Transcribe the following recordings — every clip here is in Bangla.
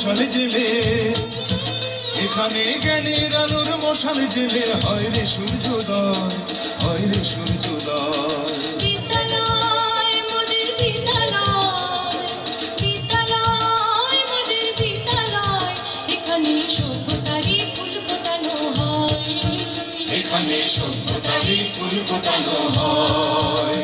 মশাল জেলে, এখানে জ্ঞানের আলোর মশাল জেলে হয় রে সূর্যোদয়, হয় রে সূর্যোদয়। বিদ্যালয় মোদের বিদ্যালয়, বিদ্যালয় মোদের বিদ্যালয়, এখানে সভ্যতারই ফুল ফোটানো হয়, এখানে সভ্যতারই ফুল ফোটানো হয়।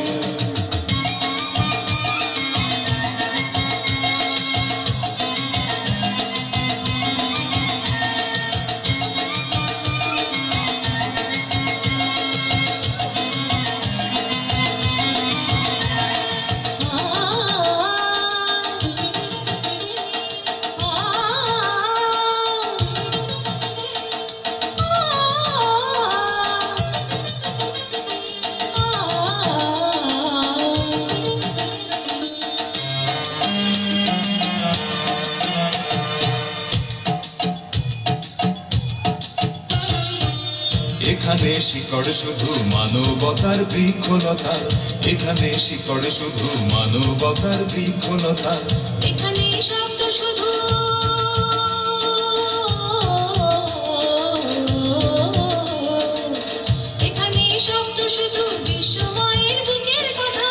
এখানে শিকড় শুধু মানবতার বৃক্ষলতা, এখানে শিকড় শুধু মানবতার বৃক্ষলতা, এখানে শব্দ শুধু এখানে শব্দ শুধু বিশ্বময়ের বুকের কথা,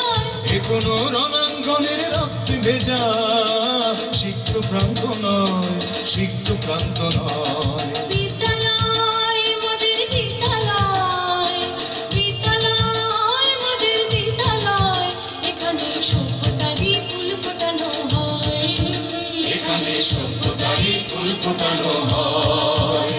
এখনো রণাঙ্গনের রক্তে ভেজা সিক্ত প্রান্ত নয়, সিক্ত প্রান্ত নয়। বিদ্যালয় মোদের বিদ্যালয়, বিদ্যালয় মোদের বিদ্যালয়, এখানে সভ্যতারই ফুল ফোটানো হয়, এখানে সভ্যতারই ফুল ফোটানো হয়।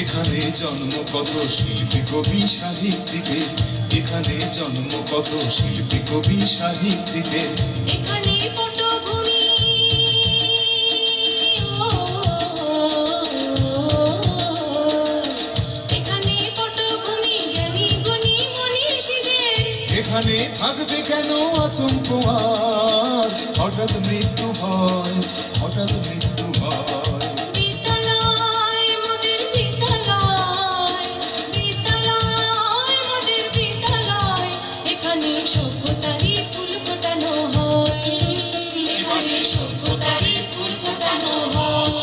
এখানে জন্ম কত শিল্পী কবি সাহিত্যিকের, এখানে জন্ম কত শিল্পী কবি সাহিত্যিকের, এখানে পটভূমি এখানে পটভূমি জ্ঞানী গুণী মনীষীদের, এখানে থাকবে কেন আতঙ্ক আর হঠাৎ মৃত্যু ভয়, হঠাৎ মৃত্যু ভয়। বিদ্যালয় মোদের বিদ্যালয়, বিদ্যালয় মোদের বিদ্যালয়, এখানে সভ্যতারই ফুল ফোটানো হয়, এখানে সভ্যতারই ফুল ফোটানো হয়।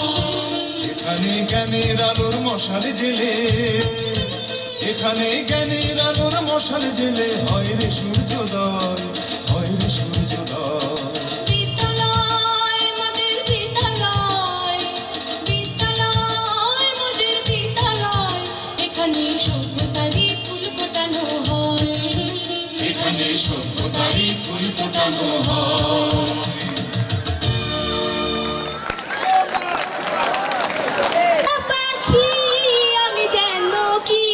এখানে জ্ঞানের আলোর মশাল জেলে, এখানে জ্ঞানের আলোর মশাল জেলে হয় রে সূর্যোদয়, হয় রে সূর্যোদয়। বিদ্যালয় মোদের বিদ্যালয়, বিদ্যালয় মোদের বিদ্যালয়, এখানে সভ্যতারই ফুল ফোটানো হয়, এখানে সভ্যতারই ফুল ফোটানো হয়। পাখি আমি যেন কি,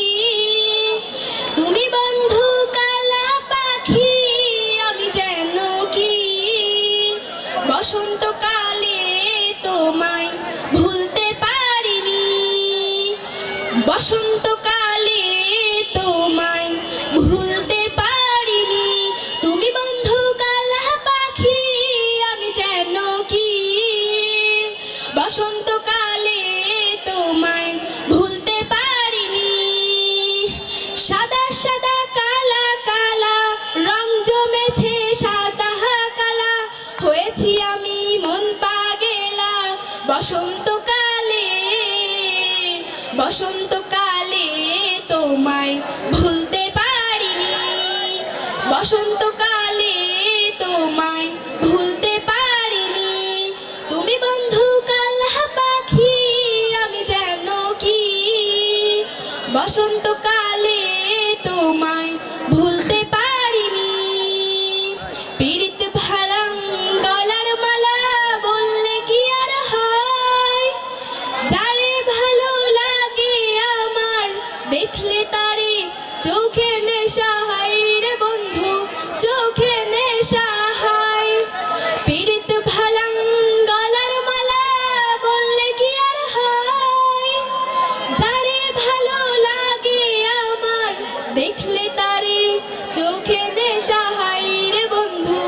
তুমি বন্ধু কালা পাখি আমি যেন কি, বসন্তকালে তোমায় ভুলতে পারিনি, বসন্তকালে তোমায় ভুলতে পারিনি, তুমি বন্ধু কালা পাখি আমি যেন কি, বসন্তকালে তোমায় ভুলতে পারিনি। সাদা সাদা কালা কালা রং জমেছে সাদা কালা, হয়েছি আমি মন পাগেলা বসন্তকালে, বসন্তকালে তোমায় ভুলতে পারিনি, বসন্তকালে তোমায় ভুলতে পারিনি, তুমি বন্ধু কালা পাখি আমি যেন কি, বসন্তকালে তোমায় ভুলতে পারিনি। পীড়িত ভালাম গলার মালা বললে কি আর হয়, যারে ভালো লাগে আমার দেখলে তারে চোখে নেশা হাই রে বন্ধু, চোখে নেশা হাই। পীড়িত ভালাং গলার মালা বললে কি আর হয়, যারে ভালো লাগে আমার দেখলে তারে চোখে নেশা হাই রে বন্ধু,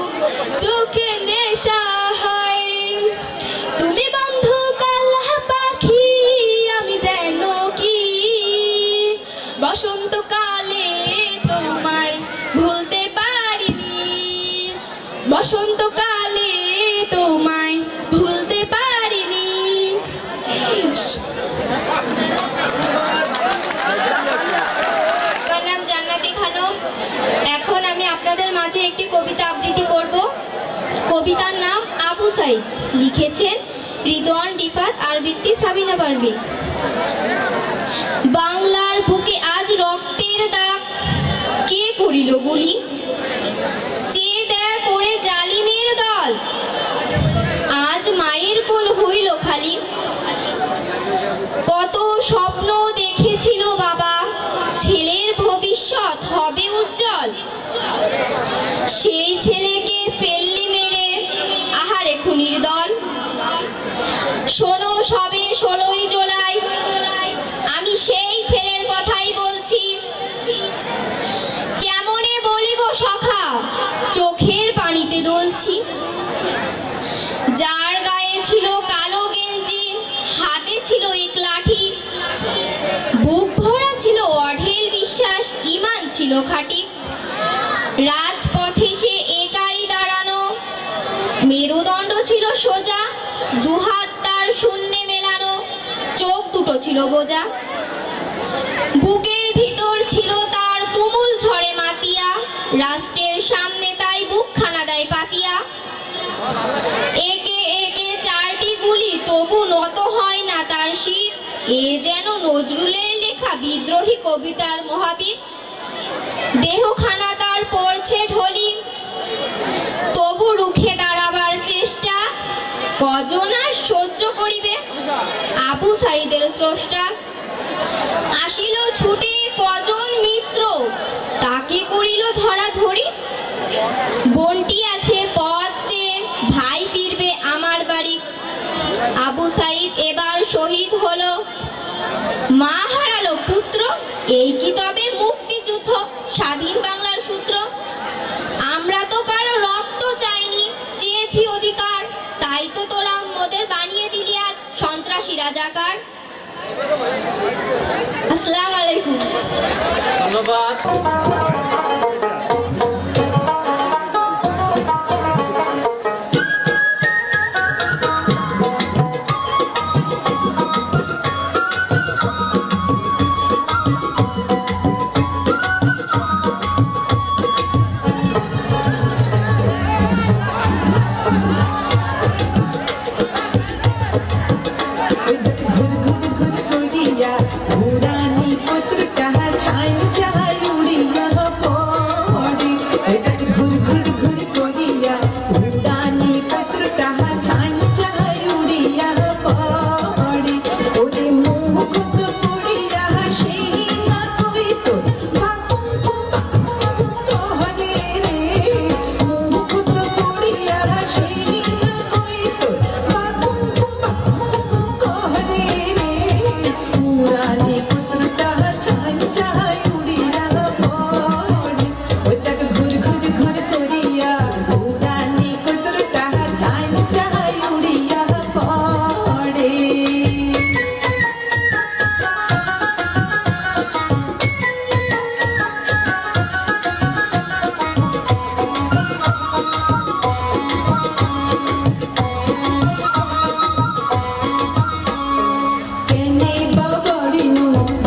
চোখে নেশা হাই। তুমি বন্ধু কালা পাখি, আমি যেন কি বসন্তকালে তোমায় ভুলতে পারিনি, বসন্তকালে তোমায় ভুলতে পারিনি। আমার নাম জান্নাতি খানম। এখন আমি আপনাদের মাঝে একটি কবিতা আবৃত্তি করব। কবিতার নাম আবু সাইদ, লিখেছেন রিদওয়ান রিফাত, আবৃত্তি সাবিনা পারভিন। বাংলার বুকে আজ রক্তের দাগ, কে করিল গুলি, চেয়ে দেয় করে জালিমের দল, আজ মায়ের কোল হইল খালি। কত স্বপ্ন দেখেছিল বাবা, ছেলের ভবিষ্যৎ হবে উজ্জ্বল, সেই ছেলেকে ফেললি মেরে, আহারে খুনির দল। শোনো সবে 16ই জুলাই, আমি সেই ছেলের কথাই বলছি। কেমনে বলিব সখা, চোখের পানিতে ডলছি। যার গায়ে ছিল কালো গেঞ্জি, হাতে ছিল এক লাঠি, বুক ভরা ছিল অঢেল বিশ্বাস, ঈমান ছিল খাঁটি। রাজপথে সে একাই দাঁড়ানো, মেরুদণ্ড ছিল সোজা, দুহাত তার শূন্যে মেলানো, চোখ দুটো ছিল বোঝা। বুকের ভিতর ছিল তার তুমুল ঝড়ে মাতিয়া, রাষ্ট্রের সামনে তাই বুকখানা দেয় পাতিয়া। একে একে 4টি গুলি, তবু নত হয় না তার শির, এ যেন নজরুলের লেখা বিদ্রোহী কবিতার মহাবীর। দেহখানা তার পড়ছে ঢলি, তবু রুখে দাঁড়াবার চেষ্টা, কজন আর সহ্য করিবে আবু সাইদের স্রষ্টা। আসিল ছুটে কজন মিত্র, তাকে করিল ধরাধরি, বোনটি আছে পথ চেয়ে, ভাই ফিরবে আমার বাড়ি। আবু সাইদ এবার শহীদ হলো, মা হারালো পুত্র, এই কি তবে মুক্তিযুদ্ধ, স্বাধীন বাংলার সূত্র। আমরা তো কারো রক্ত চাইনি, চেয়েছি অধিকার, তাই তো তোরা মোদের বানিয়ে দিলি আজ সন্ত্রাসী রাজাকার। আসসালামু আলাইকুম। ধন্যবাদ।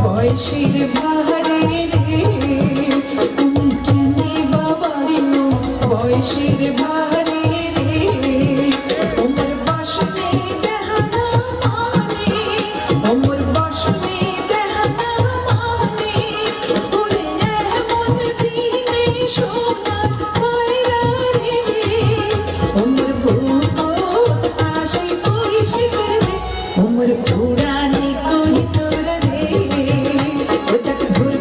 বয়সের বাহারে রে, তুমি কেনে বাবারিনো বয়সের বাহারে রে, ওমর বসনে দেহানা মানে, ওমর বসনে দেহানা মানে, ওরে এমন দিনে সোনার পায়রা রে, ওমর ভূত আসি পরিষিত রে, ওমর পুরানি কই তোর রে, ওটা ঘুরে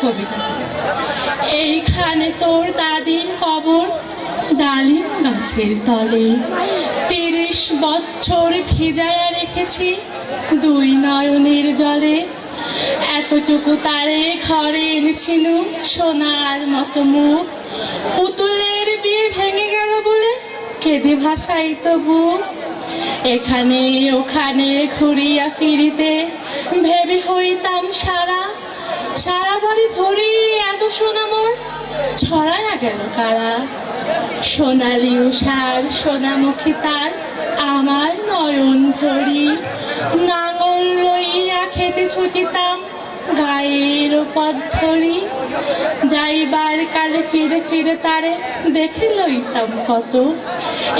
কবিতা। এইখানে তোর দাদির কবর, ডালিম গাছের তলে 30 বছর ভিজায়া রেখেছি দুই নয়নের জলে। এতটুকু তারে ঘরে এনেছিল সোনার মতো মুখ, পুতুলের বিয়ে ভেঙে গেল বলে কেঁদে ভাসাই তবু। এখানে ওখানে ঘুরিয়া ফিরিতে ভেবে হইতাম সারা, সারা বাড়ি ভরি এত সোনা মোর ছড়ায়া গেল কারা। সোনালি উষার সোনামুখী তার আমার নয়ন ভরি, নাঙল লইয়া খেতে ছুটিতাম গায়ের পথ ধরি। যাইবার কালে ফিরে ফিরে তারে দেখে লইতাম কত,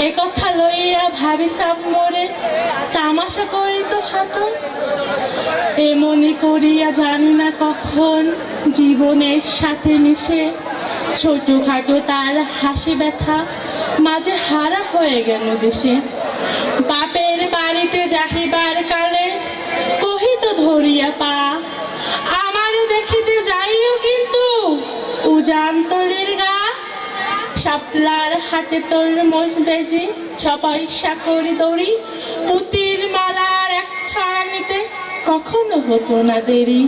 এ কথা লইয়া ভাবিসাম মোরে তামাশা করিত শত। এমনি করিয়া জানি না কখন জীবনের সাথে মিশে ছোটখাটো তার হাসি ব্যথা মাঝে হারা হয়ে গেল দেশে। বাপের বাড়িতে যাহিবার কালে কহিত ধরিয়া পা, আমারে দেখিতে যাইও কিন্তু উজান তলির গা। শাপলার হাতে তরমুজ বেজি 6 পয়সা করে দড়ি, পুতির মালার 1 ছড়া নিতে কখনো হতো না দেরি।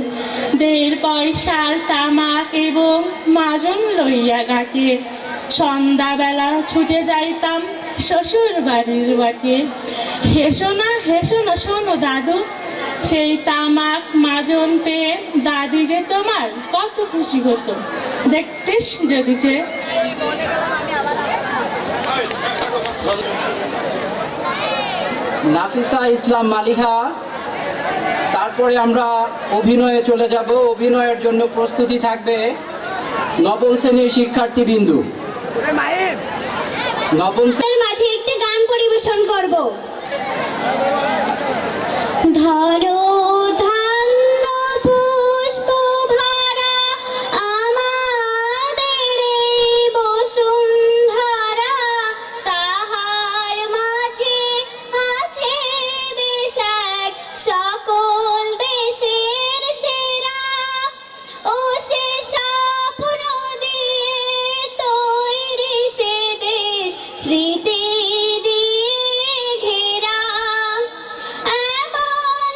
1.5 পয়সার তামাক এবং মাজন লইয়া গাটে সন্ধ্যাবেলা ছুটে যাইতাম শ্বশুর বাড়ির বাটে। হেসো না শোনো দাদু, সেই তামাক মাজন পেয়ে দাদি যে তোমার কত খুশি হতো, দেখতিস যদি যে। নাফিসা ইসলাম মালিহা। তারপরে আমরা অভিনয়ে চলে যাব। অভিনয়ের জন্য প্রস্তুতি থাকবে নবম শ্রেণীর শিক্ষার্থী বিন্দু। নবম তার মাঝে একটি গান পরিবেশন করব। ধরো ধান্য পুষ্প ভরা আমাদের এই বসুন্ধরা, তাহার মাঝে আছে দেশ এক সকল দেশের সেরা। ও সে স্বপ্ন দিয়ে তৈরি সে দেশ স্মৃতি দিয়ে ঘেরা। এমন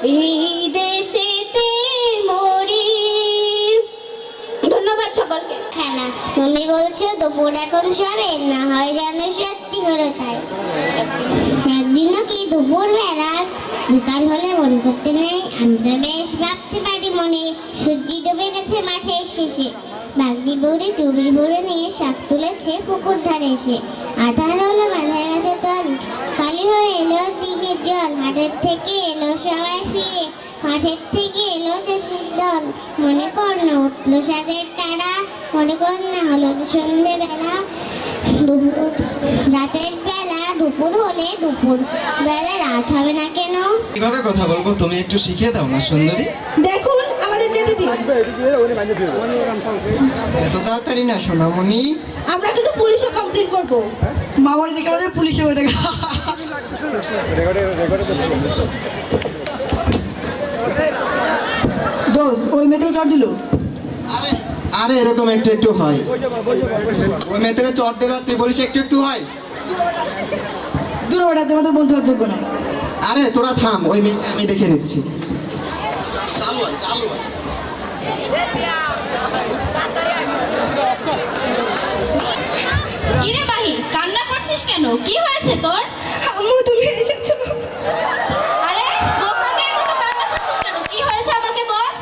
এই দেশেতে মরি। ধন্যবাদ সকলকে। হ্যাঁ না, মম্মি বলছো দুপুর এখন সবে না হয় যেন সত্যি হলো তাই। একদিনও কি দুপুর বেলার বিকাল হলে মন করতে নেই, আমরা বেশ ভাবতে পারি মনে সূর্যি ডুবে গেছে মাঠের শেষে, বাগদি বৌড়ি চুবড়ি ভরে নিয়ে শাক তুলেছে পুকুর ধারে এসে, আধার হলো মাথায় গেছে তল, খালি হয়ে এলো দিঘির জল, হাটের থেকে এলো সবাই ফিরে, মাঠের থেকে এলো চাষির দল, মনে কর না উঠলো সাজের তারা, মনে কর না হলো যে সন্ধ্যে বেলা, দুপুর রাতের বেলা দুপুর হলে দুপুর বেলা রাত হবে না কেন? কিভাবে কথা বলবো তুমি একটু শিখিয়ে দাও না সুন্দরী। দেখুন আমাদের যেতে দিন, এত তাড়াতাড়ি না সোনামণি। আমরা কিন্তু পুলিশে কমপ্লেন করব। মামার দিকে আমাদের পুলিশে হয়ে থাকে। দোস্ত ওই মেয়েটাকে চট দিল। আরে এরকম একটু একটু হয়। ওই মেয়ে থেকে চট দিল তুই বলিস একটু একটু হয়। দূর ওটাতে আমাদের বন্ধু হওয়ার যোগ্য নয়। আরে তোরা থাম, ওই মেয়ে আমি দেখে নিচ্ছি। কিরে মাহি, কান্না করছিস কেন? কি হয়েছে তোর? আম্মু তুমি এসেছো। আরে বোকা মেয়ের মতো কান্না করছিস কেন? কি হয়েছে আমাকে বল।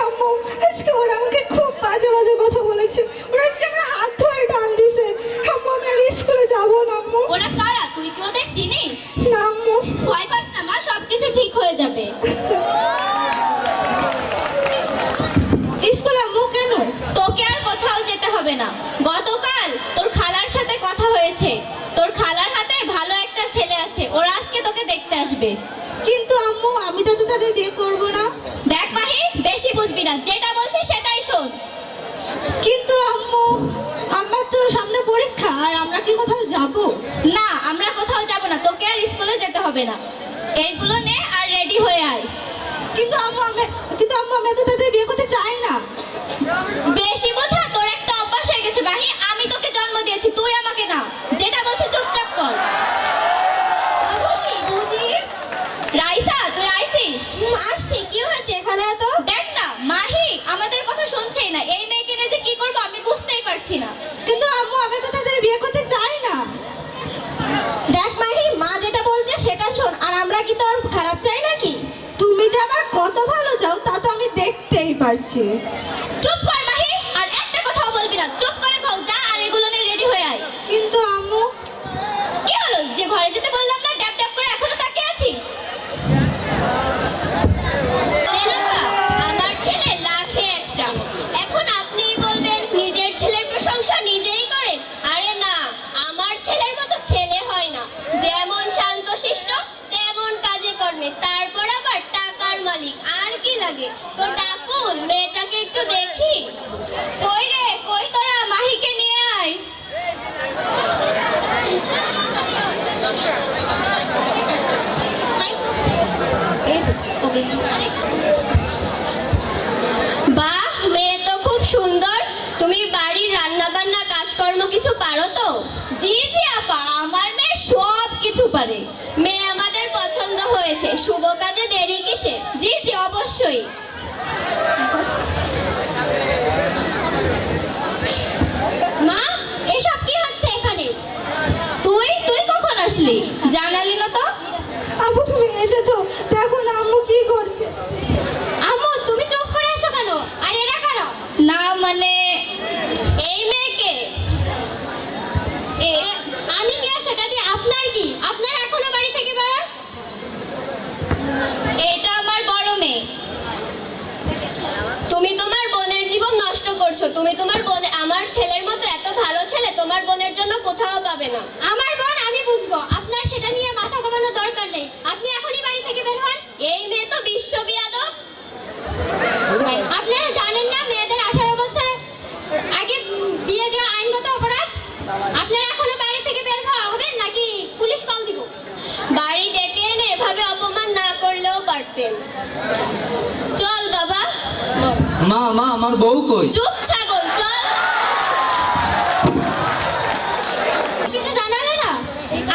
আম্মু আজকে ওরা আমাকে খুব বাজে বাজে কথা বলেছে, ওরা আজকে আমার হাত ধরে টান দিছে। আম্মু আমি আর স্কুলে যাবো না আম্মু। ওরা কারা? তুই কি ওদের চিনিস? না আম্মু। ভয় পাস না মা, সবকিছু ঠিক হয়ে যাবে। স্কুলে আম্মু কেন? তোকে আর কোথাও যেতে হবে না। গতকাল তোর খালার সাথে কথা হয়েছে, তোর খালার হাতে ভালো একটা ছেলে আছে, ওরা আজকে তোকে দেখতে আসবে। কিন্তু আম্মু আমি তো তাদের বিয়ে করবো না। দেখ মাহি, বেশি বুঝবি না, যেটা বলছি সেটাই শোন। কিন্তু আম্মু আমার তো সামনে পরীক্ষা, আর আমরা কি কোথাও যাব? না, আমরা কোথাও যাব না, তোকে আর স্কুলে যেতে হবে না। এইগুলো নে আর রেডি হয়ে আয়। কিন্তু আম্মু আমি তো তাদের বিয়ে করতে চাই না। বেশি বোঝা তোর একটা অভ্যাস হয়ে গেছে মাহি। আমি তোকে জন্ম দিয়েছি, তুই আমাকে না। যেটা বলছি চুপচাপ কর। রাইসা তুই আইছিস? আসছি, কি হয়েছে এখানে এত? দেখ না মাহি আমাদের কথা শুনছেই না। এই মেয়েকে নিয়ে যে কি করবো আমি বুঝতেই পারছি না। কিন্তু আম্মু আমি তো তাদের বিয়ে করতে চাই না। দেখ মাহি, মা যেটা বলছে সেটা শোন, আর আমরা কি তোর খারাপ চাই নাকি? তুমি যে আমার কত ভালো চাও তা তো আমি দেখতেই পারছি। চুপ কর মাহি, আর একটা কথাও বলবি না। চুপ করে খাও, যা আর এগুলো নিয়ে রেডি হয়ে আয়। কিন্তু আম্মু কি হলো? যে ঘরে যেতে বললাম না, ট্যাপ ট্যাপ করে এখনো তাকিয়ে আছিস? আমার ছেলে লাখে একটা। এখন আপনিই বলবেন নিজের ছেলের প্রশংসা নিজেই করেন। আরে না, আমার ছেলের মতো ছেলে হয় না। যেমন শান্তশিষ্ট তেমন কাজে কর্মে, তারপর আবার টাকার মালিক। আর কি লাগে? তো ডাকুন মেয়েটাকে একটু দেখি। কই রে, কই তোরা? মাহিকে নিয়ে আয়। ওকে। বাহ, মেয়ে তো খুব সুন্দর। তুমি বাড়ির রান্না বান্না কাজকর্ম কিছু পারো তো? জি জি আপা, আমার মেয়ে সব কিছু পারে। মেয়ে আমাদের পছন্দ হয়েছে, শুভ কাজে দেরি কিসে? জি জি অবশ্যই। মা, এসব কি হচ্ছে এখানে? তুই তুই কখন আসলি? জানালি না তো? আম্মু তুমি এসেছো, দেখো না আম্মু কি করছে। আম্মু তুমি চুপ করে আছো কেন? আর এরা কারা? না মানে এই মেয়েকে আমি কে সেটা দিয়ে আপনার কি? আপনার এখনো বাড়ি থেকে বেরোন। এটা আমার বড় মেয়ে। তুমি তোমার বোনের জীবন নষ্ট করছো। তুমি তোমার বোন, আমার ছেলের মতো এত ভালো ছেলে তোমার বোনের জন্য কোথাও পাবে না। আমার বোন আমি বুঝবো, আপনার সেটা নিয়ে মাথা ঘামানোর দরকার নেই। আপনি এখনই বাড়ি থেকে বের হন। এই মেয়ে তো বিশ্ব বিয়াদব। আপনারা জানেন না মেয়েদের 18 বছর আগে বিয়ে দেওয়া আইনগত অপরাধ? আপনারা এখনো বাড়ি থেকে বের হবেন নাকি পুলিশ কল দিব? বাড়ি ডেকে এনে এভাবে অপমান না করলেও পারতেন। চল বাবা। মা মা আমার বউ কই? চুপ ছাগল, চল। কিন্তু জানালে না?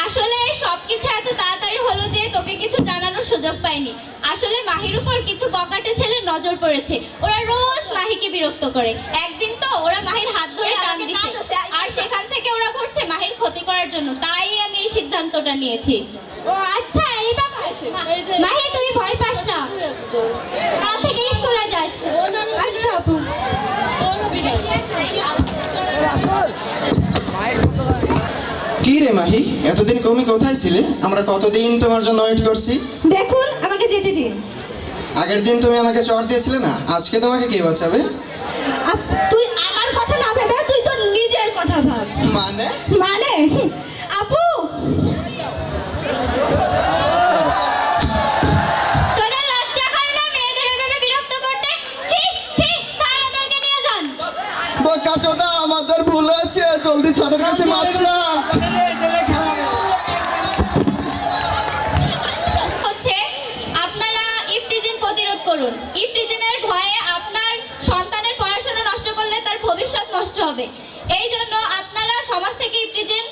আসলে সবকিছু এত তাড়াতাড়ি হলো যে তোকে কিছু জানানোর সুযোগ পাইনি। আসলে মাহির উপর কিছু বকাটে ছেলের নজর পড়েছে। ওরা রোজ মাহিকে বিরক্ত করে। একদিন তো ওরা মাহির হাত ধরে টান দিছে, আর সেখান থেকে ওরা ঘুরছে মাহির ক্ষতি করার জন্য। তাই আমি এই সিদ্ধান্তটা নিয়েছি। ও আচ্ছা, এই ব্যাপার। মাহি তুই ভয় পাস না, কাল থেকে স্কুলে যাস। আচ্ছা আপু। কি রে মাহি, এতদিন তুমি কোথায় ছিলে? আমরা কতদিন তোমার জন্য ওয়েট করছি। দেখুন আমাকে যেতে দিন। আগের দিন তুমি আমাকে চড় দিয়েছিলে না, আজকে তোমাকে কে বাঁচাবে? তুই আমার কথা না ভেবে তুই তো নিজের কথা ভাব। মানে মানে আপু, তোদের লজ্জা করে না মেয়েদের এভাবে বিরক্ত করতে? ছি ছি, স্যার ওদেরকে নিয়ে যান। বোকা চোদা, আমাদের ভুল হয়েছে, জলদি ছাড়ের কাছে মাপ চা। হচ্ছে আপনারা ইফটিজিং প্রতিরোধ করুন। ইফটিজিংয়ের ভয়ে আপনার সন্তানের পড়াশোনা নষ্ট করলে তার ভবিষ্যৎ নষ্ট হবে। এই জন্য আপনারা সমাজ থেকে ইফটিজিং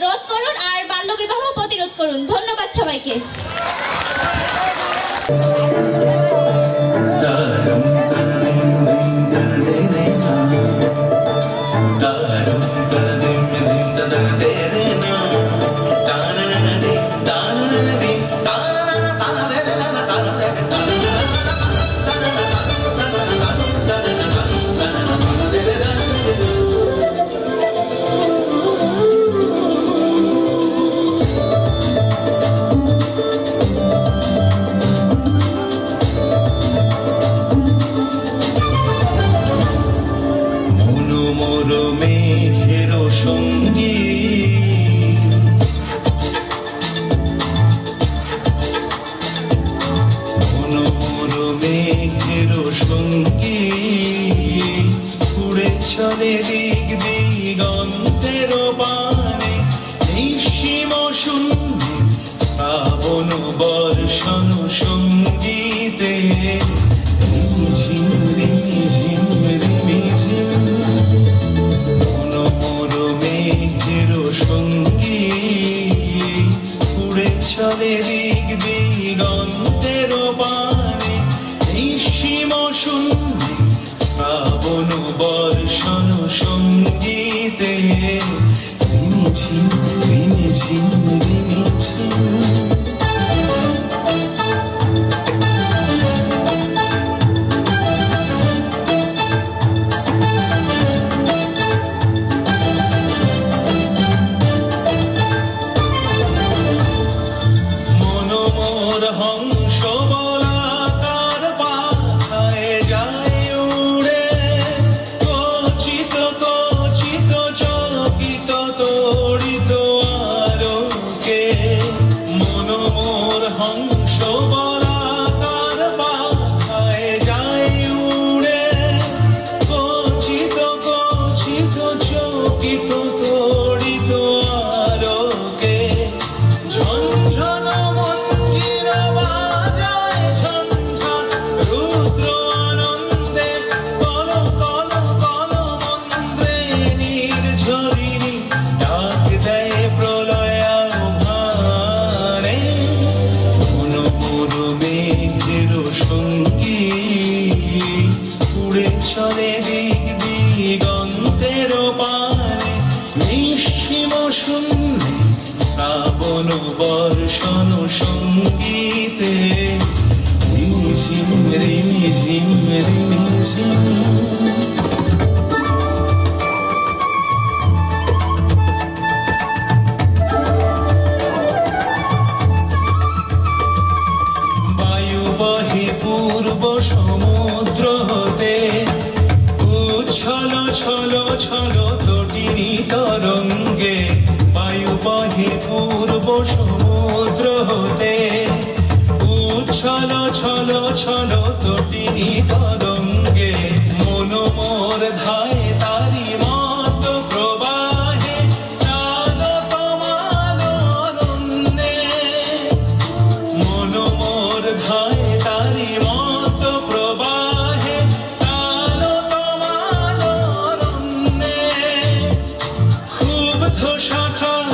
রোধ করুন আর বাল্যবিবাহ প্রতিরোধ করুন। ধন্যবাদ সবাইকে। মনোমর মেঘের সঙ্গী, মনোমর মেঘের সঙ্গী, উড়ে চলে দিক দিগন্তের পানে, নিঃসীম শূন্যে শ্রাবণ বর্ষণ সঙ্গীতে, রিমঝিম রিমঝিম রিমঝিম, মনোমর মেঘের সঙ্গী, উড়ে চলে দিক দিগন্তের পানে, নিঃসীম শূন্যে শ্রাবণ বর্ষণ সঙ্গীতে, রিমঝিম রিমঝিম রিমঝিম। মনোমর হংস বলাকার পাথায় যায় উড়ে, কচিত কচিত চকিত তড়িত আলোকে, মনোমর হংস বলাকার পাথায় যায় উড়ে, কচিত কচিত চকিত তড়িত আলোকে, ঝনঝন মঞ্জির বাজায় ঝঞ্ঝা, রুদ্র আনন্দে কল কল কল মন্ত্রে, নির্ঝরিণী ডাক দেয় প্রলয় আহ্বানে, মনোমর মেঘের সঙ্গী, উড়ে চলে দিক দিগন্তের পানে, নিঃসীম শূন্যে শ্রাবণ বর্ষণ সঙ্গীতে, রিমঝিম রিমঝিম রিমঝিম। বায়ু বহে পূর্ব সমুদ্র হতে, উচ্ছল ছল ছল তটিনী তরঙ্গে, বায়ু বহে পূর্ব সমুদ্র হতে, উচ্ছল ছল ছল তটিনী তরঙ্গে, মনোমর ধায় তারি মত প্রবাহে, চালো তোমার অরণ্যে, মনোমর ধায় তারি মত প্রবাহে, চালো তোমার অরণ্যে, ক্ষুব্ধ শাখার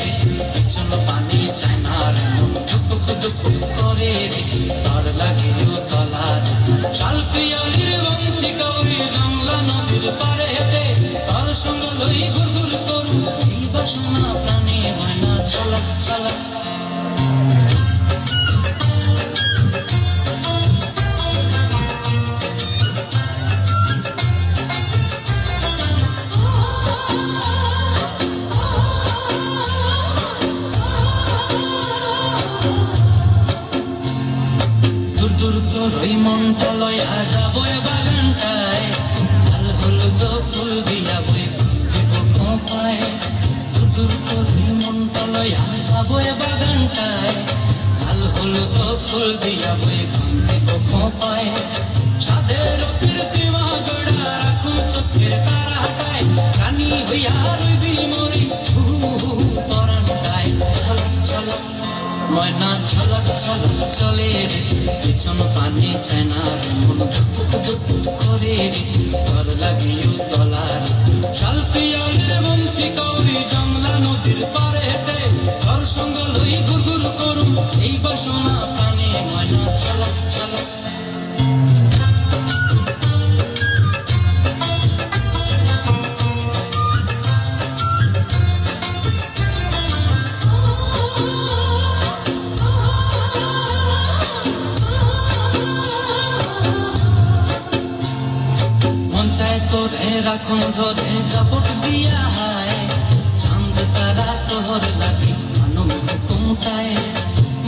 রে পিছন পানি চায় না রে মন ধুপুক ধুপুক করে রে তার লাগে তলার শাল পিয়ালির বন্ধি কাউরি জংলা নদীর পারে হেঁটে তার সঙ্গ লই গুড়গুড় করু এই বাসনা প্রাণে ময়না ছলক ছলক দূর দূর তোর ওই মনটা লয়া যাবো এ বাগানটায় লাল হলুদ ফুল দিয়া বই দেব খোঁপায় দূর দূর তোর ওই মনটা লয়া যাবো এ বাগানটায় লাল হলুদ ফুল দিয়া বই দেব খোঁপায় সাদের কীর্তিমা গড়া রাখুন চোখের তারা হাটায় রানী হইয়া রইবি মরি হু হু পরানটায় ছলক ছলক ময়না ছলক ছলক চলে রে পিছন পানি চায় না রে মন ধুপুক ধুপুক করে রে ঘর লাগিও তলার শাল পিয়ালির বন্তি কৌরি জংলা নদীর পারে হেঁটে ঘর সঙ্গ লই গুড়গুড় করুম এই বাসনা প্রাণে ময়না ছলক ছলক তোরে রাখুন ধরে জাপট দিয়া হায় চাঁদ তারা তোর লাগি মানুষ হুকুমটায়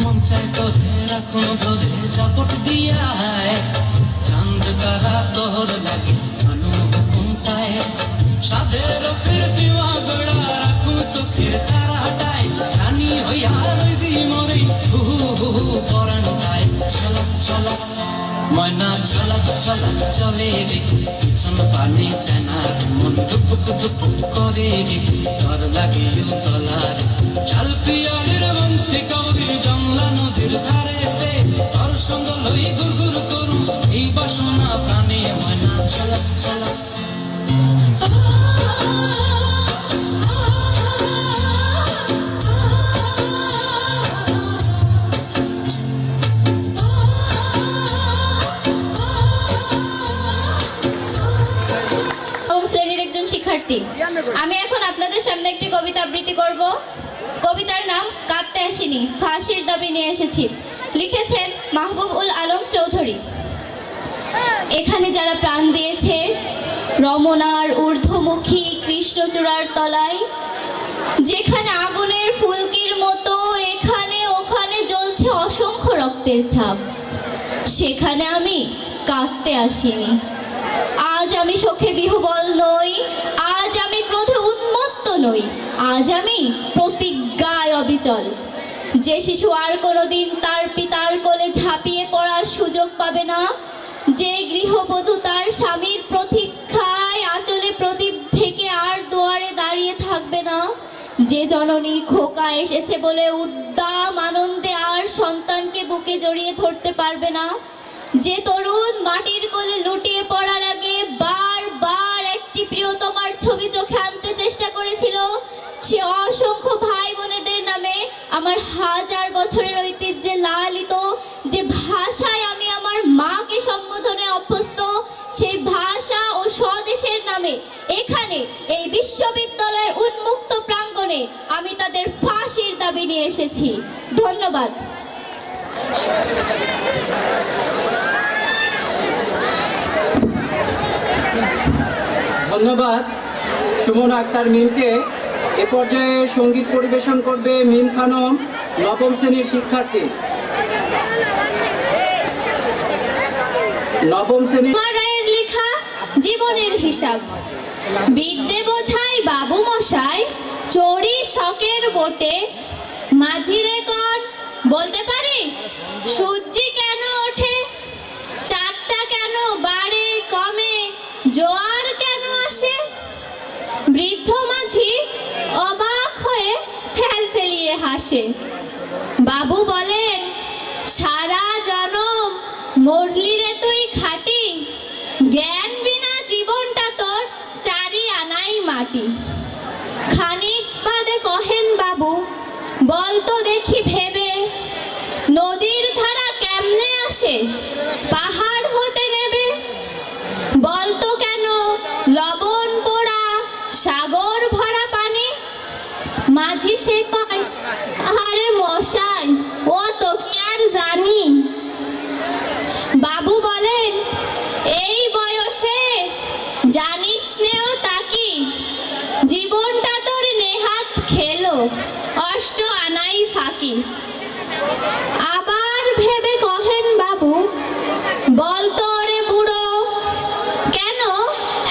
মন চায় তোরে রাখুন ধরে জাপট দিয়া হায় চাঁদ তারা তোর লাগি মানুষ হুকুমটায় সাদের কীর্তিমা গড়া রাখুন চোখের তারা হাটায় রানী হইয়া রইবি মরি হু হু পরানটায় ছলক ছলক ময়না ছলক ছলক চলে রে পিছন পানি চায় না মন ধুপুক ধুপুক করে রে ঘর লাগে তলার শাল পিয়ালির বন্তি কৌরি জংলা নদীর ধারেতে ঘর সঙ্গ লই গুড়গুড় করু এই বাসনা প্রাণে ময়না ছলক ছলক শিক্ষার্থী আমি এখন আপনাদের সামনে একটি কবিতা আবৃত্তি করব। কবিতার নাম কাঁদতে আসিনি, ফাঁসির দাবি নিয়ে এসেছি। লিখেছেন মাহবুব-উল আলম চৌধুরী। এখানে যারা প্রাণ দিয়েছে রমনার ঊর্ধ্বমুখী কৃষ্ণচূড়ার তলায়, যেখানে আগুনের ফুলকির মতো এখানে ওখানে জ্বলছে অসংখ্য রক্তের ছাপ, সেখানে আমি কাঁদতে আসিনি। আজ আমি শোকে বিহ্বল নই, আজ আমি ক্রোধে উন্মত্ত নই, আজ আমি প্রতিজ্ঞায় অবিচল। যে শিশু আর কোনোদিন তার পিতার কোলে ঝাঁপিয়ে পড়ার সুযোগ পাবে না, যে গৃহবধূ তার স্বামীর প্রতীক্ষায় আঁচলে প্রদীপ ঢেকে আর দুয়ারে দাঁড়িয়ে থাকবে না, যে জননী খোকা এসেছে বলে উদ্দাম আনন্দে আর সন্তানকে বুকে জড়িয়ে ধরতে পারবে না, যে তরুণ মাটির কোলে লুটিয়ে পড়ার আগে বারবার একটি প্রিয়তমার ছবি চোখে আনতে চেষ্টা করেছিল, সে অসংখ্য ভাই বোনেদের নামে আমার হাজার বছরের ঐতিহ্যে লালিত যে ভাষায় আমি আমার মাকে সম্বোধনে অভ্যস্ত, সেই ভাষা ও স্বদেশের নামে এখানে এই বিশ্ববিদ্যালয়ের উন্মুক্ত প্রাঙ্গণে আমি তাদের ফাঁসির দাবি নিয়ে এসেছি। ধন্যবাদ। ধন্যবাদ সুমন আক্তার মিমকে। এ পর্যায়ে সঙ্গীত পরিবেশন করবে মিম খানম, নবম শ্রেণীর শিক্ষার্থী। নবম শ্রেণীর রায়ের লেখা জীবনের হিসাব। বিদ্যে বোঝাই বাবু মশাই চড়ি শখের বোটে, মাঝিরে কর বলতে পারিস সূর্যি কেন ওঠে, চারটা কেন বাড়ে কমে, জোয়ার কেন আসে। বৃদ্ধ মাঝি অবাক হয়ে ফেল ফেলিয়ে হাসে। বাবু বলেন সারা জনম মরলি রে তুই খাটি, জ্ঞান বিনা জীবনটা তোর চারি আনাই মাটি। খানিক বাদে কহেন বাবু, বলতো দেখি ভেবে, নদীর ধারা কেমনে আসে পাহাড় হতে নেবে? বলতো কেন লবণ পোড়া সাগর ভরা পানি? মাঝি সে কয়, আরে মশাই, ও তো কি আর জানি। বাবু বলেন, এই বয়সে জানিস নেও তাকি, জীবনটা তোর নেহাত খেলো অষ্ট আনাই ফাঁকি। আবার ভেবে কহেন বাবু, বলতো রে বুড়ো, কেন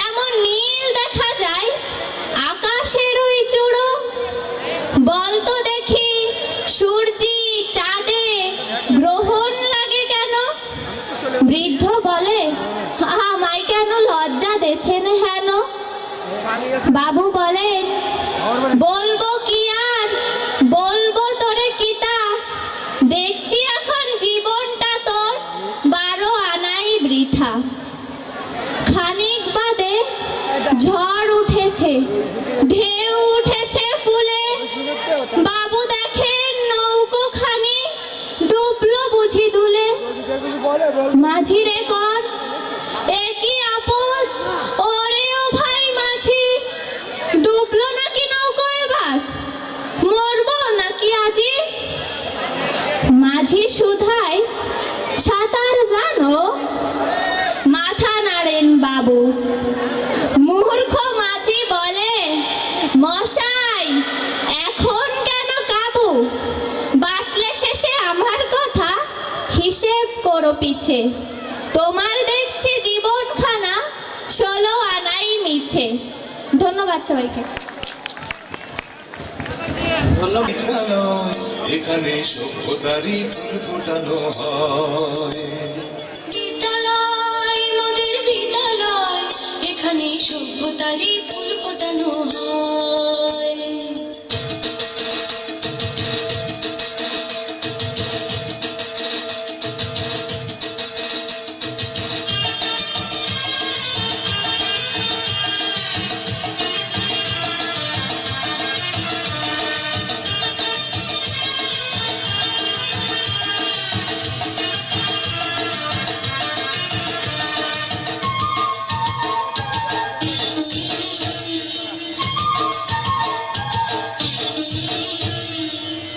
এমন নীল দেখা যায় আকাশের ওই চূড়ো? বলতো দেখি সূর্যি চাঁদে গ্রহণ লাগে কেন? বৃদ্ধ বলে, আমায় কেন লজ্জা দেছেন হেন? বাবু বলেন, বলবো কি আর বলবো তোরে কিতা, দেখছি এখন জীবনটা তোর 12 আনাই বৃথা। খানিক বাদে ঝড় উঠেছে, ঢেউ উঠেছে ফুলে, বাবু দেখেন নৌকো খানি ডুবলো বুঝি দুলে। মাঝি রে কর, একই আপদ, ওরে ও ভাই মাঝি, ডুবলো নাকি নৌকো এবার, মরবো নাকি আজি? মাঝি শুধায়, সাঁতার জানো? মাথা নাড়েন বাবু। মূর্খ মাঝি বলে, মশাই এখন কেন কাবু, বাঁচলে শেষে আমার কথা হিসেব করো পিছে, তোমার দেখছি জীবনখানা 16 আনাই মিছে। ধন্যবাদ সবাইকে। ধন্যবাদ। বিদ্যালয়, এখানে সভ্যতারই ফুল ফোটানো হয়। বিদ্যালয় মোদের বিদ্যালয়, এখানে সভ্যতারই ফুল ফোটানো হয়।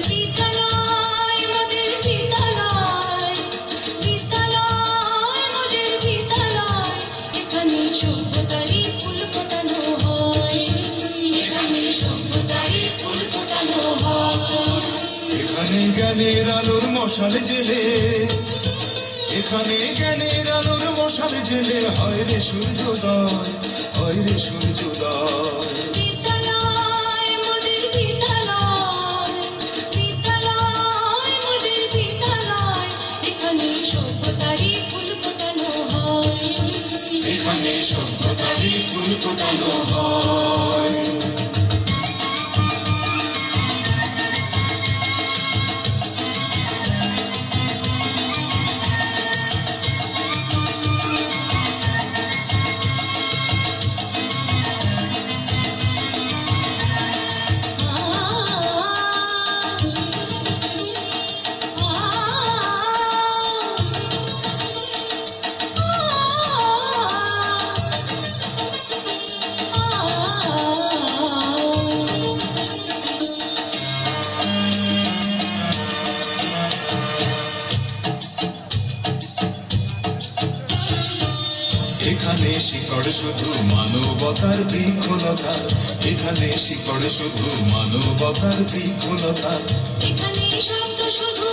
বিদ্যালয় মোদের বিদ্যালয়, বিদ্যালয় মোদের বিদ্যালয়, এখানে সভ্যতারই ফুল ফোটানো হয়। এখানে সভ্যতারই ফুল ফোটানো হয়। এখানে জ্ঞানের আলোর মশাল জেলে, এখানে জ্ঞানের আলোর মশাল জেলে হয় রে সূর্যোদয়, হয় রে সূর্যোদয়। বিদ্যালয় মোদের বিদ্যালয়, বিদ্যালয় মোদের বিদ্যালয়, এখানে সভ্যতারই ফুল ফোটানো হয়। এখানে সভ্যতারই ফুল ফোটানো হয়। এখানে শিকড় শুধু মানবতার বৃক্ষলতা, এখানে শিকড় শুধু মানবতার বৃক্ষলতা। এখানে শব্দ শুধু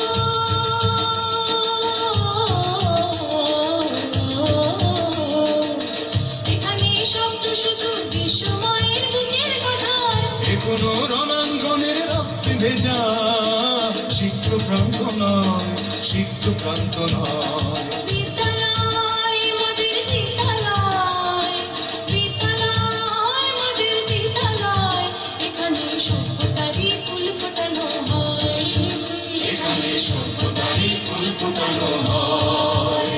এখানে শব্দ শুধু বিশ্বময়ের বুকের কথা। এখনো রণাঙ্গনের রক্তে ভেজা সিক্ত প্রান্ত নয়, সিক্ত প্রান্ত নয়। বিদ্যালয় মোদের বিদ্যালয়, বিদ্যালয় মোদের বিদ্যালয়, এখানে সভ্যতারই ফুল ফোটানো হয়। এখানে সভ্যতারই ফুল ফোটানো হয়।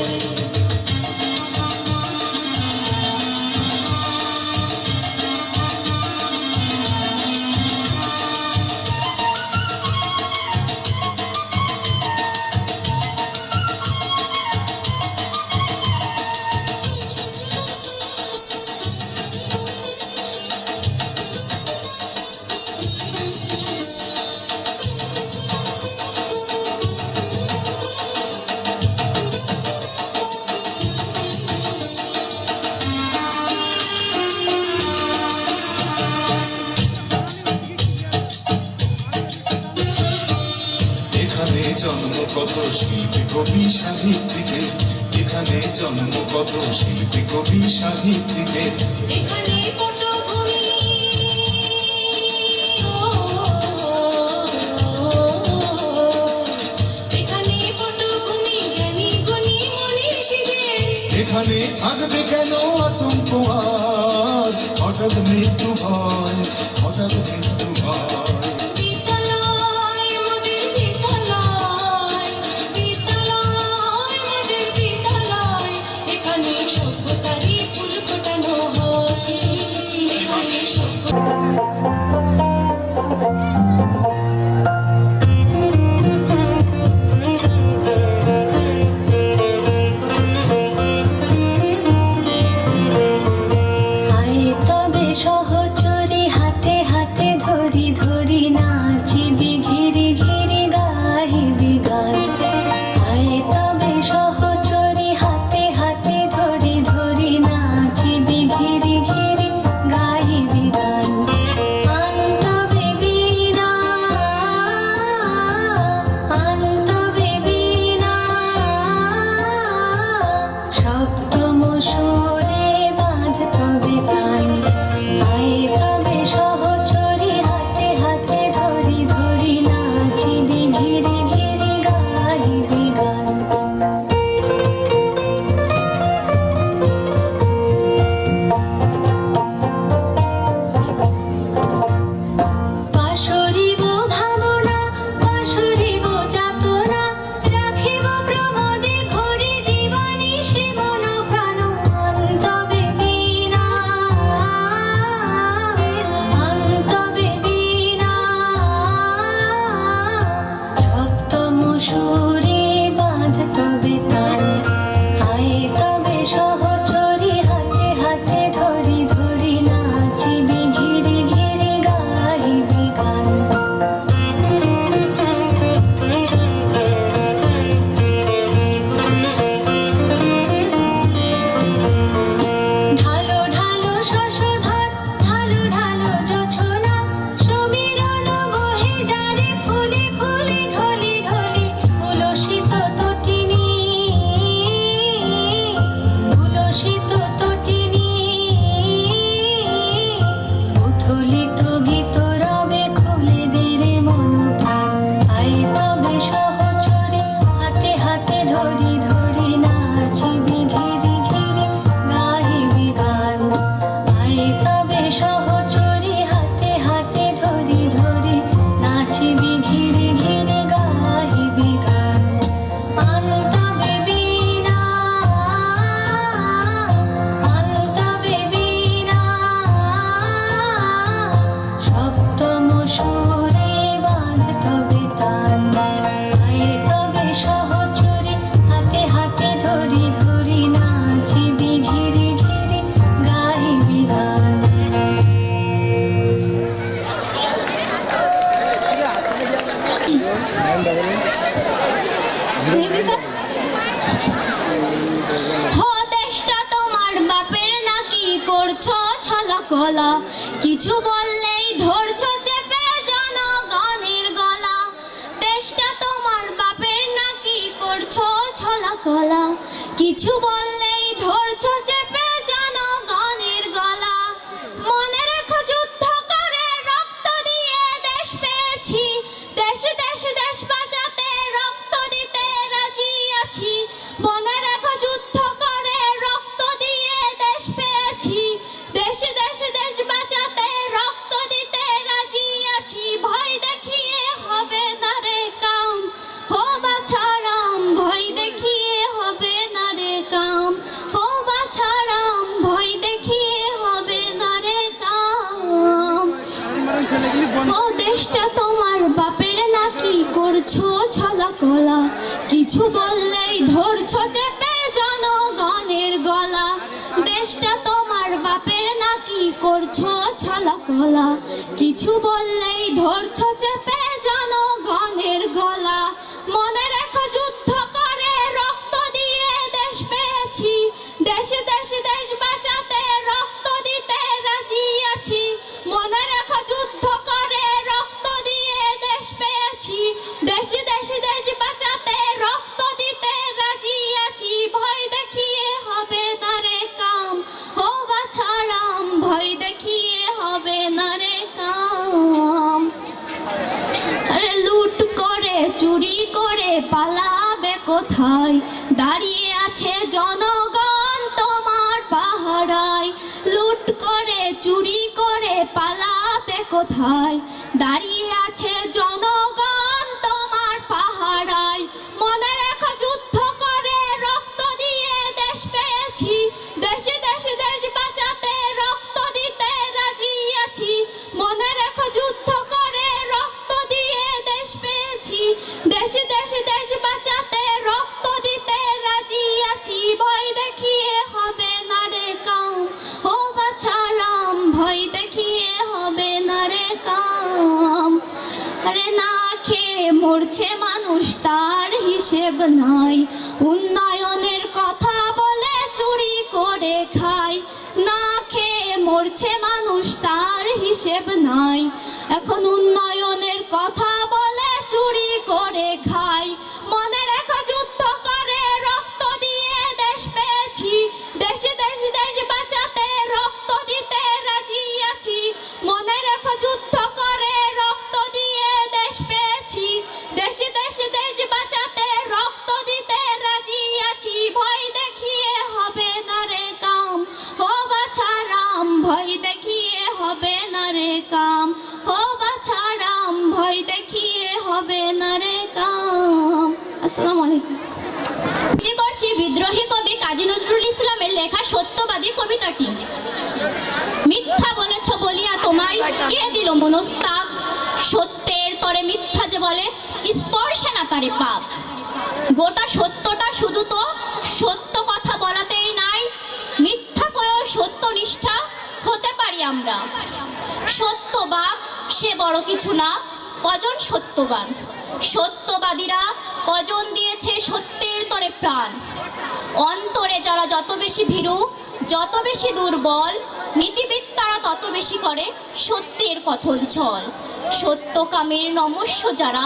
জন্ম কত শিল্পী কবি সাহিত্যিকের, এখানে জন্ম কত শিল্পী কবি সাহিত্যিকের। এখানে পটভূমি এখানে পটভূমি জ্ঞানী গুণী মনীষীদের। এখানে থাকবে কেন আতঙ্ক আর, হঠাৎ মৃত্যু ভয়, হঠাৎ মৃত্যু ভয়। বিদ্যালয় মোদের বিদ্যালয়, বিদ্যালয় মোদের বিদ্যালয়, এখানে সভ্যতারই ফুল ফোটানো হয়, এখানে আয় তবে সহচরী হাতে হাতে ধরি ধরি নাচিবি ঘিরি ঘিরি গাহিবি গান। আয় তবে সহচরী হাতে হাতে ধরি ধরি নাচিবি ঘিরি ঘিরি গাহিবি গান। আনতবে বীণা, আনতবে বীণা, সপ্তম সুরে বাঁধ তবে গান। আয় তবে সহচরী হাতে হাতে ধরি ধরি নাচিবি ঘিরি ঘিরি গাহিবি গান। পাশরিব ভাবনা, পাশরিব যাতনা, রাখিব প্রমোদে ভরি দিবানিশি মন প্রাণ। আনতবে বীণা, আনতবে বীণা, সপ্তম সুরে বাঁধ তবে তান। আয় তবে সহচরী হাতে হাতে ধরি ধরি নাচিবি ঘিরি ঘিরি গাহিবি গান। ঢালো ঢালো শশধর, ঢালো ঢালো জোছনা, সমীরণ বহে যারে ফুলে ফুলে ঢলি ঢলি। উলসিত তটিনী, উলসিত তটিনী, উথলিত গীত রবে খুলে দেরে মন প্রাণ। আয় তবে সহচরী হাতে হাতে ধরি ধরি নাচিবি ঘিরি ঘিরি গাহিবি গান। আয় তবে সহচরী হাতে হাতে ধরি ধরি নাচিবি ঘিরি ঘিরি গাহিবি গান। আনতবে বীণা, আনতবে বীণা, সপ্তম সুরে বাঁধ তবে তান। আয় তবে সহচরী হাতে হাতে ধরি ধরি নাচিবি ঘিরি ঘিরি গাহিবি গান। হো দেশটা তোমার বাপের নাকি করছো ছলা কলা, কিছু বললেই ধরছো চেপে জনগণের গলা। দেশটা তোমার বাপের নাকি করছো ছলা কলা, কিছু বললেই ধরছো চেপে জনগণের গলা। মনে রেখো যুদ্ধ করে রক্ত দিয়ে দেশ পেয়েছি, দেশ দেশ দেশ বাঁচাতে রক্ত দিতে রাজি আছি। মনে রেখো যুদ্ধ করে রক্ত দিয়ে দেশ পেয়েছি, দেশ দেশ দেশ বাঁচাতে রক্ত দিতে রাজি আছি। ভয় দেখিয়ে হবে না রে কাম, হো বাছারাম, ভয় দেখিয়ে হবে না রে কাম, হো বাছারাম, ভয় দেখিয়ে হবে না রে কাম। ও দেশটা তোমার বাপের নাকি করছো ছলা কলা, কিছু বললেই ধরছো চেপে জনগণের গলা। দেশটা তোমার বাপের নাকি করছো ছলা কলা, কিছু বললেই ধরছো চেপে জনগণের গলা। মনে রেখো যুদ্ধ করে রক্ত দিয়ে দেশ পেয়েছি, দেশ দেশ দেশ বাঁচাতে রক্ত দিতে রাজি আছি। মনে রেখো যুদ্ধ করে রক্ত দিয়ে দেশ পেয়েছি, দেশ দেশ দেশ বাঁচাতে করে পালাবে কোথায়? দাঁড়িয়ে আছে জনগণ তোমার পাহারায়। লুট করে চুরি করে পালাবে কোথায়? দাঁড়িয়ে আছে জনগণ তোমার পাহারায়। মনে রেখো যুদ্ধ করে রক্ত দিয়ে দেশ পেয়েছি, দেশে দেশে দেশ বাঁচাতে রক্ত দিতে রাজি আছি। মনে রেখো যুদ্ধ করে রক্ত দিয়ে দেশ পেয়েছি, দেশে দেশে দেশ বাঁচাতে রক্ত দিতে রাজি আছি। ভয় দেখিয়ে হবে না রে কাম, ও বাছারাম, ভয় দেখিয়ে হবে না রে কাম। আরে না খেয়ে মরছে মানুষ, তার হিসেব নাই। উন্নয়নের কথা বলে চুরি করে খায়। না খেয়ে মরছে মানুষ, তার হিসেব নাই। এখন উন্নয়নের কথা বলে চুরি করে খায়। মনে রেখো যুদ্ধ করে রক্ত দিয়ে দেশ পেয়েছি, দেশে দেশে দেশ বাঁচাতে রক্ত দিতে রাজি আছি। মনে রেখো যুদ্ধ করে রক্ত দিয়ে দেশ পেয়েছি, দেশে দেশে দেশ বাঁচাতে রক্ত দিতে রাজি আছি। ভয় দেখিয়ে হবে না রে কাম, ও বাছারাম, ভয় দেখিয়ে হবে না রে কাম, ও বাছারাম, ভয় দেখিয়ে হবে না রে কাম। আসসালামু আলাইকুম। করছি বিদ্রোহী কবি কাজী নজরুল ইসলামের লেখা সত্যবাদী কবিতাটি। মিথ্যা বলেছ বলিয়া তোমায় কে দিল মনস্তাপ? সত্যের তরে মিথ্যা যে বলে স্পর্শে না তারে পাপ। গোটা সত্যটা শুধু তো সত্য কথা বলাতেই নাই, মিথ্যা কয়েও সত্যনিষ্ঠা হতে পারি আমরা। সত্যবাদ সে বড় কিছু না, কজন সত্যবান। সত্যবাদীরা কজন দিয়েছে সত্যের তরে প্রাণ। অন্তরে যারা যত বেশি ভীরু, যত বেশি দুর্বল, নীতিবিদ তারা তত বেশি করে সত্যের কথন ছল। সত্যকামের নমস্য যারা,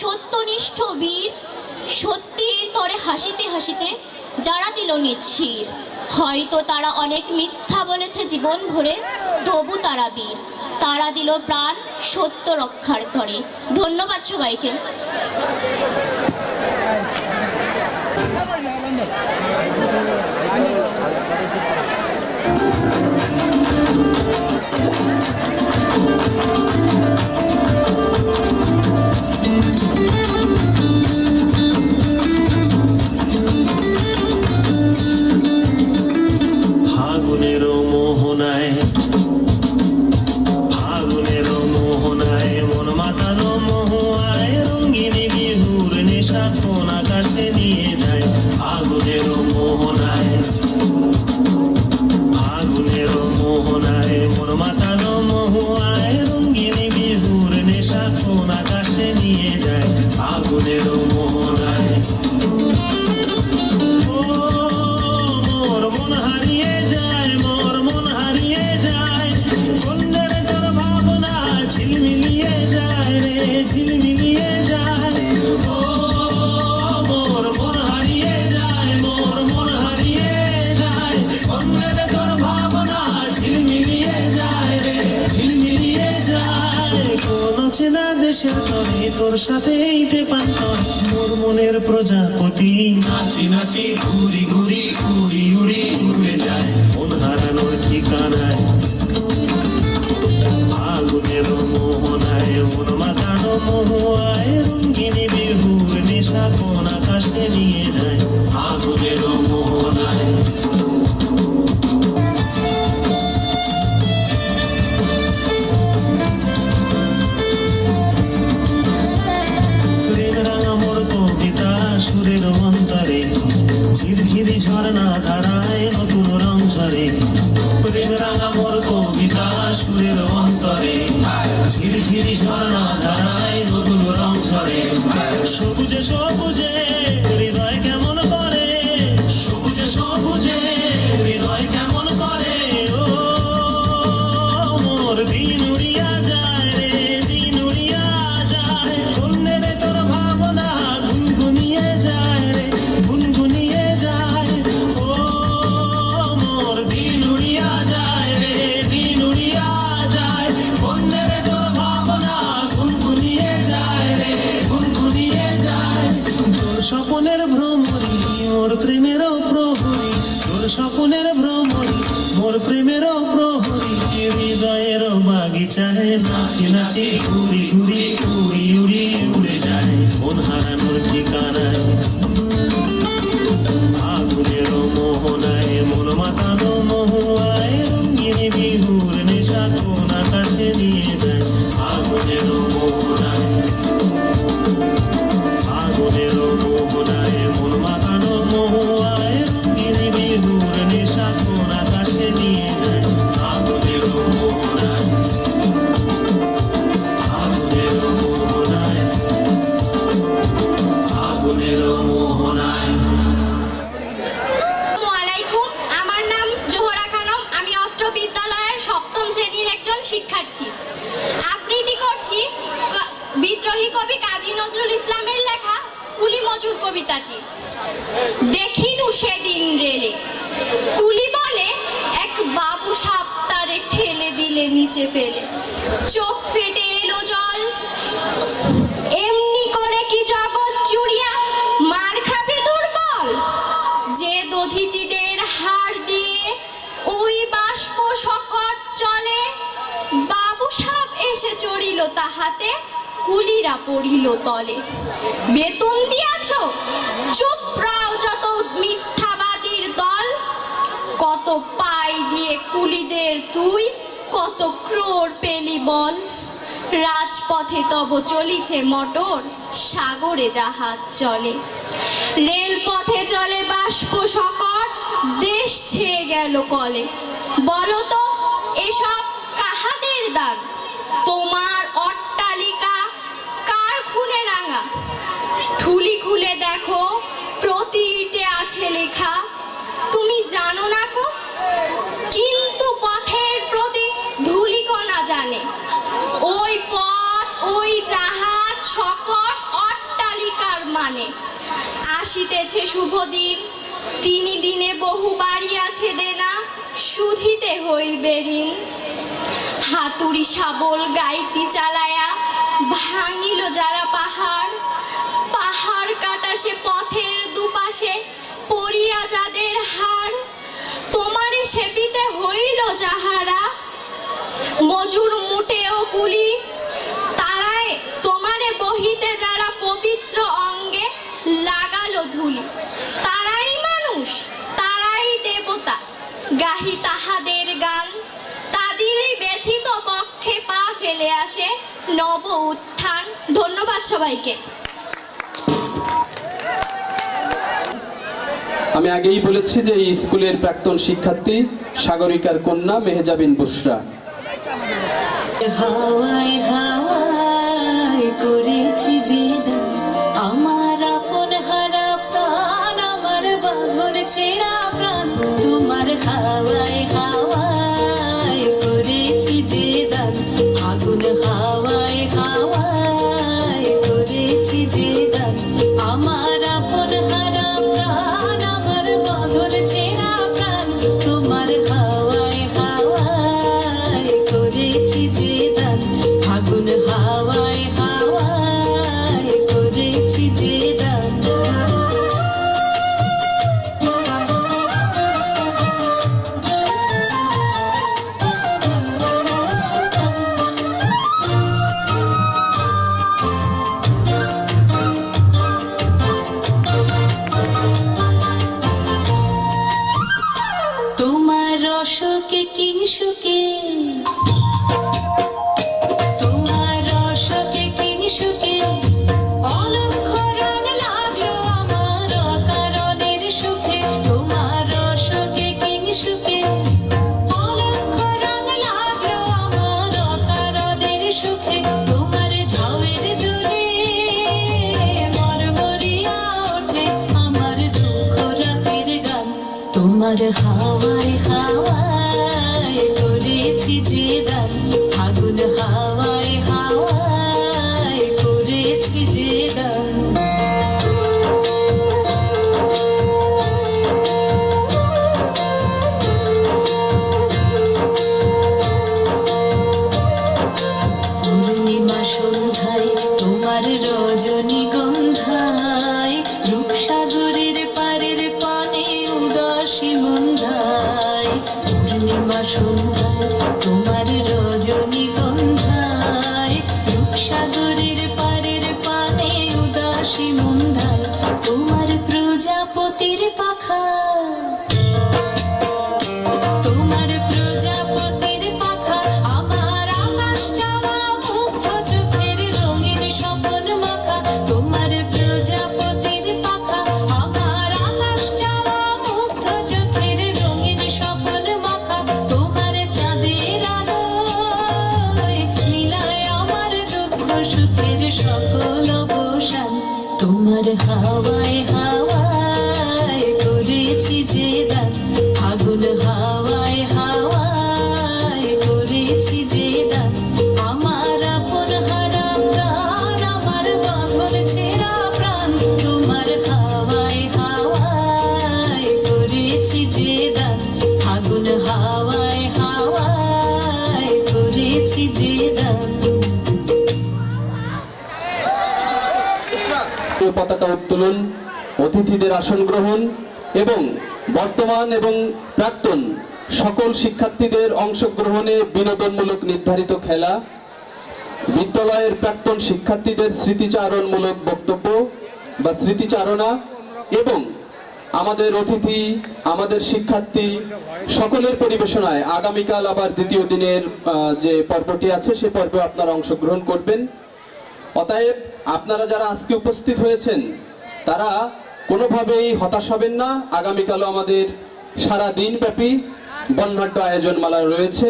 সত্যনিষ্ঠ বীর, সত্যের তরে হাসিতে হাসিতে যারা দিল নিঃশির। হয়তো তারা অনেক মিথ্যা বলেছে জীবন ভরে, তবু তারা বীর। তারা দিল প্রাণ সত্য রক্ষার তরে। ধন্যবাদ সবাইকে। ফাগুনের মোহনায়, ফাগুনের মোহনায় মন মাতানো মহুয়ায় রঙ্গিনী বিহুর নেশা কোন আকাশে নিয়ে যায়। ফাগুনের মোহনায়, ফাগুনের মোহনায় মন মাতানো মহুয়ায় রঙ্গিনী বিহুর নেশা কোন আকাশে নিয়ে যায়। ফাগুনের মোহনায় মোর মন হারিয়ে যায়, মোর মন হারিয়ে যায়। কন্যার তোর ভাবনা ঝিলমিলিয়ে যায় রে, ঝিলমিলিয়ে যায়। ও মোর মন হারিয়ে যায়, মোর মন হারিয়ে যায়। কন্যার তোর ভাবনা ঝিলমিলিয়ে যায় রে, ঝিলমিলিয়ে যায়। কোন চেনা দেশের তরে তোর সাথে এইতে পান্তর মোর মনের প্রজাপতি নাচি নাচি ঘুরি ঘুরি উড়ি উড়ি উড়ে যায় মন হারানোর ঠিকানায়। ফাগুনের মোহনায় মন মাতানো মহুয়ায় রঙ্গিনী বিহুর নেশা কোন আকাশে নিয়ে যায়। ফাগুনের মোহনায় সুরের অন্তরে ঝিরঝিরি ঝর্ণা ধারায় নতুন রং ঝরে। প্রেম রাঙা মোর কবিতা সুরের অন্তরে ঝিরঝিরি ঝর্ণা ধারায় নতুন রং ঝরে। মোর প্রেমেরও প্রহরী তোর স্বপ্নের ভ্রমরী মোর প্রেমেরও প্রহরী হৃদয়ের বাগিচায় নাচি নাচি ঘুরি ঘুরি উড়ি উড়ি উড়ে যায় মন হারানোর ঠিকানায় আগুনের মোহনায় মন মাতানো মহুয়ায় রঙিন বিহুর নেশা কোন আকাশে নিয়ে যায় আগুনের মোহনায় আগুনের মোহনায় মন মাতানো মহুয়ায় রঙিন বিহুর নেশা কোন আকাশে নিয়ে যায় আগুনের মোহনায় আগুনের মোহনায় আগুনের মোহনায়। আসসালামু আলাইকুম, আমার নাম জোহরা খানম। আমি অত্র বিদ্যালয়ের সপ্তম শ্রেণীর একজন শিক্ষার্থী। আবৃত্তি করছি বিদ্রোহী কবি কাজী নজরুল ইসলামের লেখা কুলি মজুর কবিতাটি। দেখিনু সেদিন রেলে কুলি বলে এক বাবু সাপ তারে ঠেলে দিলে নিচে ফেলে চোখ ফেটে এলো জল এমনি করে কি জগৎ জুড়িয়া মার খাবে দুর্বল যে দধিচিদের হাড় দিয়ে ওই বাষ্প সকট চলে বাবু সাপ এসে চড়িল তাহাতে কুলিরা পড়িল তলে বেতন দিয়াছ চুপ রাও যত মিথ্যাবাদীর দল কত পাই দিয়ে কুলিদের তুই কত ক্রোড় পেলি বল রাজপথে তব চলিছে মোটর সাগরে জাহাজ চলে রেলপথে চলে বাষ্প সকট দেশ ছেয়ে গেল কলে বলো তো এসব কাহাদের দান তোমার অট্টালিকা কার খুনে রাঙা ঠুলি খুলে দেখো প্রতি ইটে আছে লেখা তুমি জানো না কো কিন্তু পথের প্রতি ধূলিকণা জানে ওই পথ ওই জাহাজ সকট অট্টালিকার মানে আসিতেছে শুভ দিন তিনি দিনে বহু বাড়ি আছে দেনা শুধিতে হইবে ঋণ হাতুড়ি শাবল গাইতি চালায়া ভাঙিল যারা পাহাড় পাহাড় কাটা সে পথের দুপাশে পড়িয়া যাদের হাড় তোমারে সেবিতে হইল যাহারা মজুর মুটে ও কুলি তারাই তোমারে বহিতে যারা পবিত্র অঙ্গে লাগালো ধুলি তারাই মানুষ তারাই দেবতা গাহি তাহাদের গান তাদেরই ব্যথিত পক্ষে পা ফেলে আসে নব উত্থান। ধন্যবাদ সবাইকে। আমি আগেই বলেছি যে এই স্কুলের প্রাক্তন শিক্ষার্থী সাগরিকার কন্যা মেহজাবিন বুশরা। হাওয়ায় হাওয়ায় করেছি যে দান আমার আপন হারা প্রাণ আমার বাঁধন ছেঁড়া প্রাণ তোমার হাওয়ায় হাওয়ায় করেছি যে দান আগুন হাওয়ায় হাওয়ায় করেছি যে দান আমার আপন হারা প্রাণ আমার বাঁধন ছেঁড়া প্রাণ তোমার হাওয়ায় হাওয়ায় করেছি যে দান আগুন হাওয়ায় হাওয়ায় করেছি যে দান তোমার রসকে কিংসুকে তোমার রসকে কিংসুকে অলক্ষ রং লাগলো আমার অকারণের সুখে তোমার রসকে কিংসুকে অলক্ষ রং লাগলো আমার অকারণের সুখে তোমার ঝাউয়ের দুলে মরমরিয়া ওঠে আমার দুঃখ রাতের গান তোমার হাওয়ায় হাওয়ায় করেছি যে দান আগুন হাওয়ায় হাওয়ায় করেছি যে দান পূর্ণিমা সন্ধ্যায় তোমার রজনীগন্ধায় রূপসাগরের পারের তোমার রজনীগন্ধায় রূপসাগরের পারের পানে উদাসী মন্দার তোমার প্রজাপতির পাখা তোমার প্রজাপতির পাখা আমার আকাশ চাওয়া মুগ্ধ চোখের রঙিন স্বপন মাখা তোমার প্রজাপতির পাখা আমার আকাশ চাওয়া মুগ্ধ চোখের রঙিন স্বপন মাখা তোমার চাঁদের আলোয় মিলায় আমার দুঃখ সুখের সকল অবসান তোমার হাওয়ায় হাওয়ায় করেছি যে দান ফাগুন হাওয়ায় হাওয়ায় করেছি যে দান আমার আপন হারা প্রাণ আমার বাঁধন ছেঁড়া প্রাণ তোমার হাওয়ায় হাওয়ায় করেছি যে দান ফাগুন হাওয়ায় হাওয়ায় করেছি যে দান পতাকা উত্তোলন, অতিথিদের আসন গ্রহণ এবং বর্তমান এবং প্রাক্তন সকল শিক্ষার্থীদের অংশগ্রহণে বিনোদনমূলক নির্ধারিত খেলা, বিদ্যালয়ের প্রাক্তন শিক্ষার্থীদের স্মৃতিচারণমূলক বক্তব্য বা স্মৃতিচারণা এবং আমাদের অতিথি, আমাদের শিক্ষার্থী সকলের পরিবেশনায় আগামীকাল আবার দ্বিতীয় দিনের যে পর্বটি আছে সে পর্বে আপনারা অংশগ্রহণ করবেন। অতএব আপনারা যারা আজকে উপস্থিত হয়েছেন তারা কোনোভাবেই হতাশ হবেন না। আগামীকালও আমাদের সারা দিন ব্যাপী বর্ণাঢ্য আয়োজনমালা রয়েছে।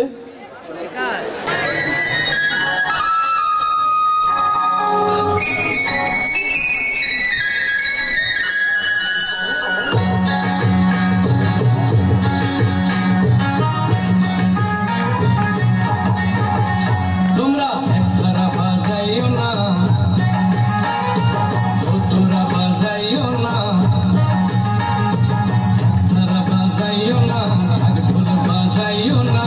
তোমরা একধারা বাজাইও না, তোরা বাজাইও না, ধারা বাজাইও না, ঢোল বাজাইও না,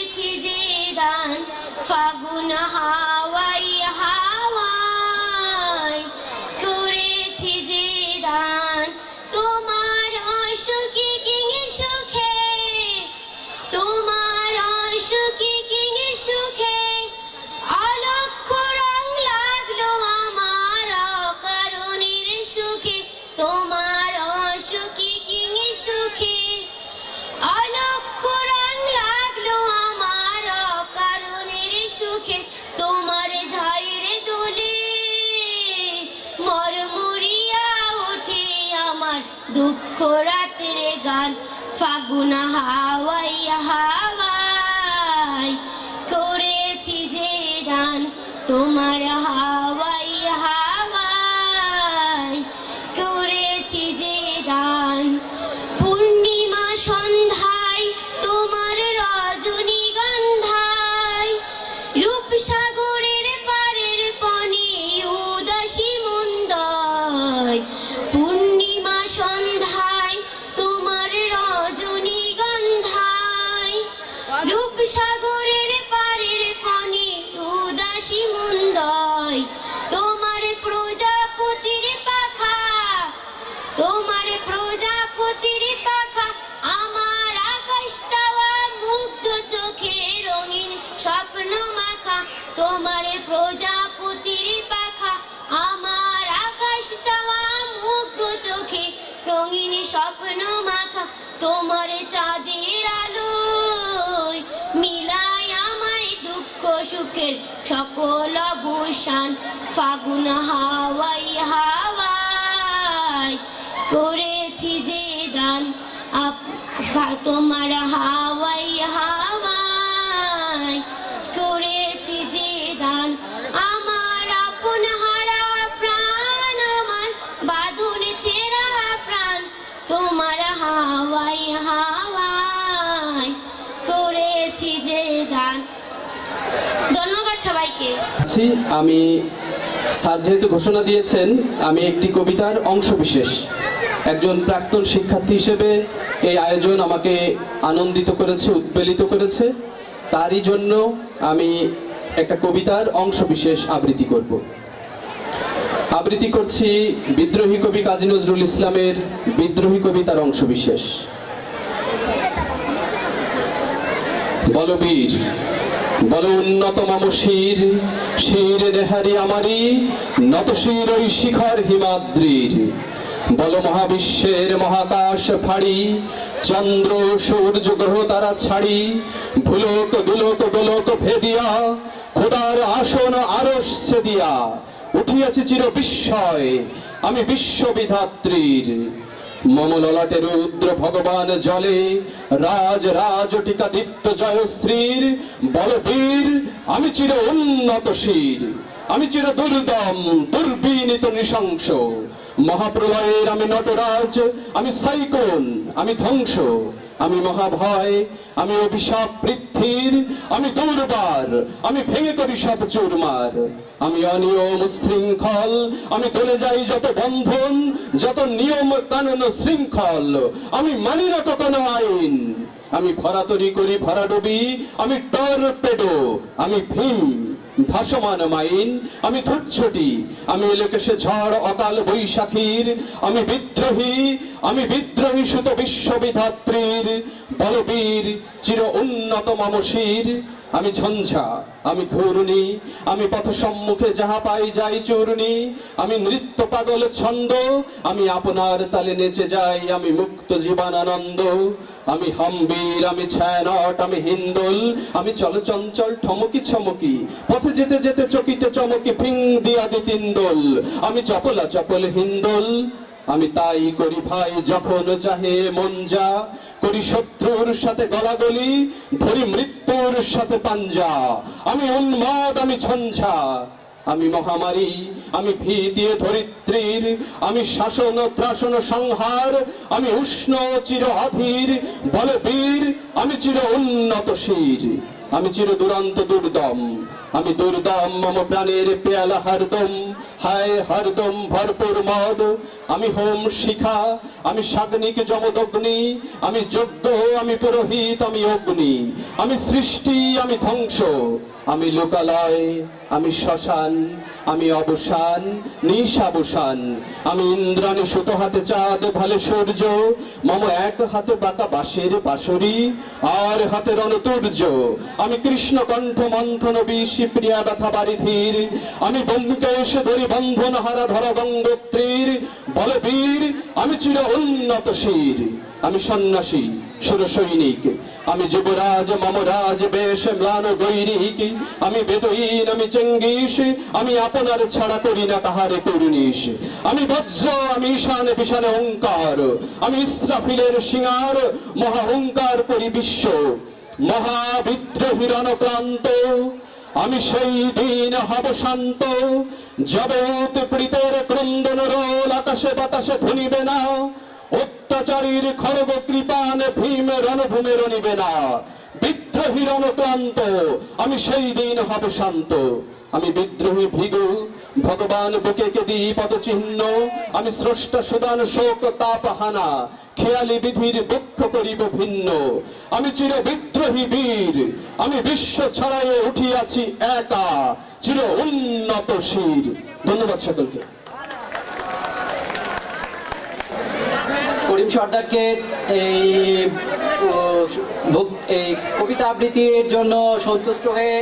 করেছি যে দান ফাগুন হাওয়াই হাওয়াই করেছি যে দান তোমার অসুখী কিঙে সুখে তোমার অসুখী কিঙে সুখে অলক্ষ রং লাগলো আমার অকারণের সুখে তোমার অসুখী কিঙে সুখে অলক্ষ রং লাগলো আমার অকারণের সুখে তোমার ঝায়ের দোলে মরমরিয়া ওঠে আমার দুঃখ রাতের গান ফাগুন হাওয়াই হাওয়াই করেছি যে দান তোমার হাওয়াই হাওয়াই করেছি যে দান পূর্ণিমা সন্ধ্যায় তোমার রজনীগন্ধায় রূপসাগরের পারের পনে উদাসী মন্দয় পূর্ণিমা সন্ধ্যায় তোমার রজনীগন্ধায় রূপসাগরের পারের পনে উদাসী মন্দয় তোমার প্রজাপতির পাখা তোমার প্রজাপতির পাখা আমার আকাশ চাওয়া মুগ্ধ চোখে রঙিন স্বপ্ন মাখা তোমার প্রজাপতির পাখা আমার আকাশ চাওয়া মুগ্ধ চোখে রঙিন স্বপ্ন মাখা তোমার চাঁদের আলোয় মিলায় আমায় দুঃখ সুখের সকল অবসান ফাগুন হাওয়াই হাওয়াই করেছি যে দান তোমার হাওয়াই হাওয়াই করেছি যে দান আমার আপন হারা প্রাণ আমার বাঁধন ছেঁড়া প্রাণ তোমার হাওয়াই হাওয়াই করেছি যে দান। ধন্যবাদ সবাইকে। আমি স্যার যেহেতু ঘোষণা দিয়েছেন, আমি একটি কবিতার অংশ বিশেষ, একজন প্রাক্তন শিক্ষার্থী হিসেবে এই আয়োজন আমাকে আনন্দিত করেছে, উদ্বেলিত করেছে। তারই জন্য আমি একটা কবিতার অংশ বিশেষ আবৃত্তি করব। আবৃত্তি করছি বিদ্রোহী কবি কাজী নজরুল ইসলামের বিদ্রোহী কবিতার অংশ বিশেষ। বলবীর বল উন্নত মম শির শির নেহারি আমারি নত শির ওই শিখর হিমাদ্রির। বল মহাবিশ্বের মহাকাশ ফাড়ি চন্দ্র সূর্য গ্রহ তারা ছাড়ি ভুলোক দুলোক গোলোক ভেদিয়া খোদার আসন আরশ সেদিয়া উঠিয়াছি চির বিস্ময় আমি বিশ্ববিধাত্রীর। মম ললাটে রুদ্র ভগবান জলে রাজ রাজ টিকা দীপ্ত জয়শ্রীর। বলবীর আমি চির উন্নত শির আমি চির দুর্দম দুর্বিনীত নৃশংস। মহাপ্রলয়ের আমি নটরাজ আমি সাইক্লোন আমি ধ্বংস। আমি মহাভয় আমি অভিশাপ পৃথ্বীর আমি দুর্বার আমি ভেঙে করি সব চুরমার। আমি অনিয়ম শৃঙ্খল আমি তোলে যাই যত বন্ধন যত নিয়ম কানুন শৃঙ্খল আমি মানি না কখনো আইন। আমি ভরাতরি করি ভরাডুবি আমি টর্পেডো আমি ভীম ভাসমান মাইন। আমি ধূর্ছটি আমি এলোকেশে ঝড় অকাল বৈশাখীর। আমি বিদ্রোহী সুত বিশ্ববিধাত্রীর। বলবীর চির উন্নত মম শির আমি ঝঞ্ঝা আমি ঘূর্ণি আমি পথ সম্মুখে যাহা পাই যাই চূর্ণি। আমি নৃত্য পাগল ছন্দ আমি আপনার তালে নেচে যাই আমি মুক্ত জীবনানন্দ। আমি হাম্বীর আমি ছায়ানট আমি হিন্দোল আমি চলচঞ্চল ঠমকি ছমকি পথে যেতে যেতে চকিতে চমকি ফিং দিয়া দি তিনদোল। আমি চপলা চপল হিন্দোল আমি তাই করি ভাই যখন চাহে মন যা করি শত্রুর সাথে গলাগলি ধরি মৃত্যুর সাথে পাঞ্জা। আমি উন্মাদ আমি ঝঞ্ঝা আমি মহামারী আমি ভীতিয়ে ধরিত্রীর। আমি শাসন ত্রাসন সংহার আমি উষ্ণ চির অধীর। বলবীর আমি চির উন্নত শির আমি চির দুরন্ত দুর্দম আমি দুর্দম মম প্রাণের পেয়ালা হরদম। হায় হরদম ভরপুর মদ। আমি হোম শিখা, আমি সাগ্নিক যমদগ্নি, আমি যজ্ঞ, আমি পুরোহিত, আমি অগ্নি, আমি সৃষ্টি, আমি ধ্বংস, আমি লোকালয়, আমি শ্মশান, আমি অবসান, নিশাবসান। আমি ইন্দ্রাণী সুতো হাতে চাঁদ ভালে সূর্য, মম এক হাতে বাঁকা বাঁশের বাঁশরি, আর হাতে রণতুর্য। আমি কৃষ্ণ কণ্ঠ মন্থন বিষি প্রিয়া ব্যথা বারিধির, আমি ব্যোমকেশ ধরি বন্ধন হারা ধর গঙ্গোত্রীর বলবীর। আমি চির উন্নত শির, আমি সন্ন্যাসী সুর সৈনিক, আমি যুবরাজ মমরাজ বেশ ম্লান গৈরিক। আমি বেদইন, আমি চেঙ্গিস, আমি আপনার ছাড়া করি না কাহারে করুনিস। আমি বজ্র, আমি ঈশান বিশানে ওঙ্কার, আমি ইসরাফিলের সিঙ্গার, মহা ওঙ্কার করি বিশ্ব মহাবিদ্রোহীর অনক্লান্ত। আমি সেই দিন হব শান্ত, যবে উৎপীড়িতের ক্রন্দন রোল আকাশে বাতাসে ধনিবে না। অত্যাচারীর খড়গ কৃপান ভীম রণভূমে রণিবে না। বিদ্রোহীর অনক্লান্ত, আমি সেই দিন হব শান্ত। আমি বিদ্রোহী ভৃগু, ভগবান বুকে কেদি পদচিহ্ন। আমি স্রষ্টা সুদান শোক তাপ হানা, খেয়ালি বিধির বক্ষ করিব ভিন্ন। আমি চির বিদ্রোহী বীর, আমি বিশ্ব ছড়াইয়ে উঠিয়াছি একা, চির উন্নত শির। ধন্যবাদ সকলকে। করিম সর্দারকে এই কবিতা আবৃত্তির জন্য সন্তুষ্ট হয়ে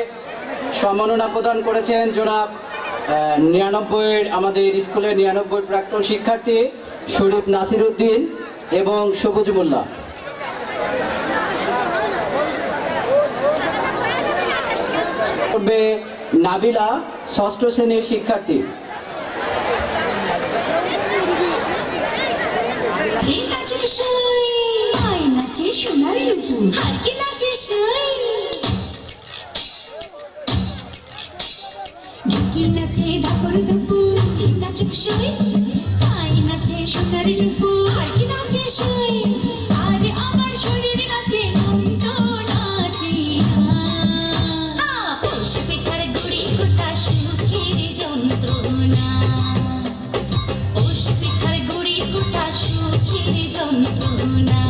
সম্মাননা প্রদান করেছেন জনাব 99 আমাদের স্কুলের 99 প্রাক্তন শিক্ষার্থী শরীফ নাসির উদ্দিন এবং সবুজ মোল্লা। করবে নাবিলা, 6ষ্ঠ শ্রেণীর শিক্ষার্থী। সোনার রূপু হারকে নাচে সই, ঢুকি নাচে ধাপর ধুপু নাচুক সই, তাই নাচে সোনার রূপু হারকে নাচে সই। আর আমার শরীর নাচে নন্দ নাচে পৌষ পিঠার গুড়ি গোটা সুখের যন্ত্রণা, পৌষ পিঠার গুড়ি গোটা সুখের যন্ত্রণা।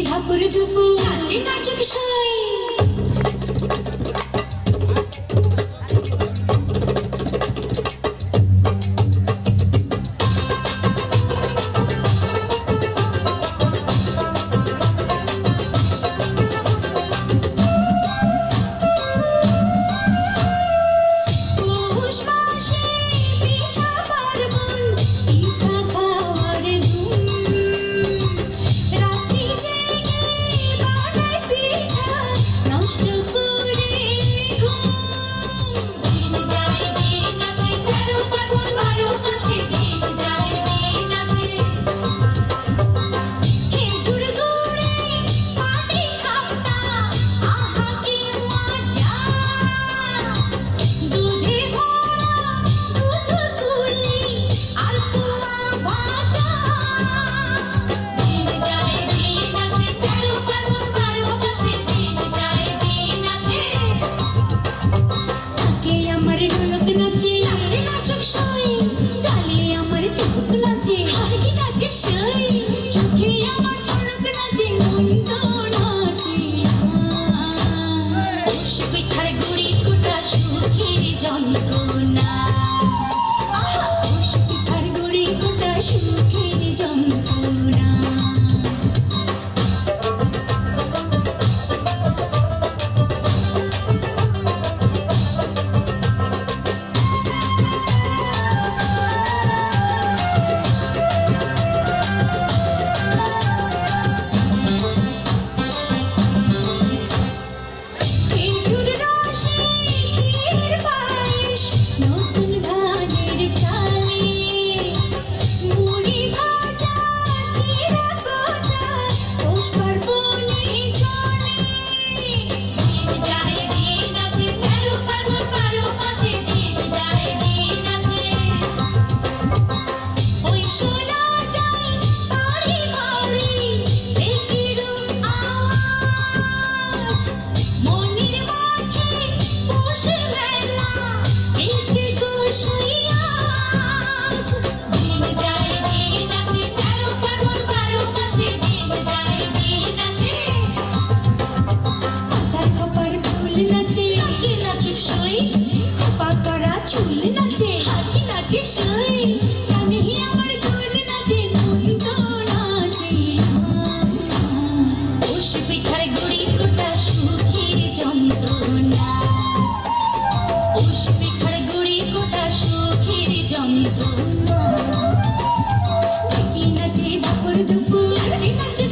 ধাপুর ধুপু নাচে নাচুক সই। পিঠা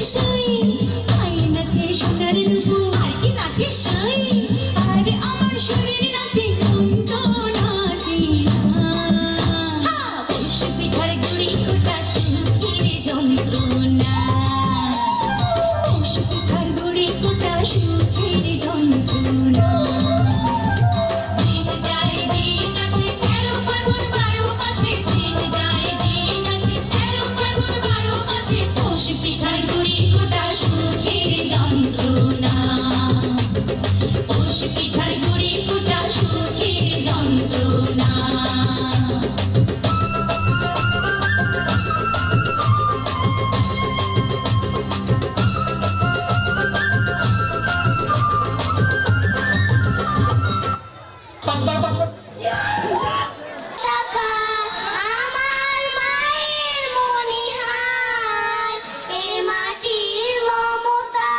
টেকসই তাই নাচে সোনার রূপু আর কি নাচে সই আর আমার শরীর নাচে নন্দ নাচে পৌষ পিঠার গুড়ি কোটা সুখের যন্ত্রণা পৌষ পিঠার গুড়ি কোটা সুখের যন্ত্রণা দিন যায় দিন আসে 13 পার্বণ 12 মাসে দিন যায় দিন আসে 13 পার্বণ 12 মাসে পৌষ পিঠার গুড়ি কোটা সুখের যন্ত্রণা পৌষ পিঠার গুড়ি কোটা সুখের যন্ত্রণা টাকা আমার মায়ের মনিহার এ মাটির মমতা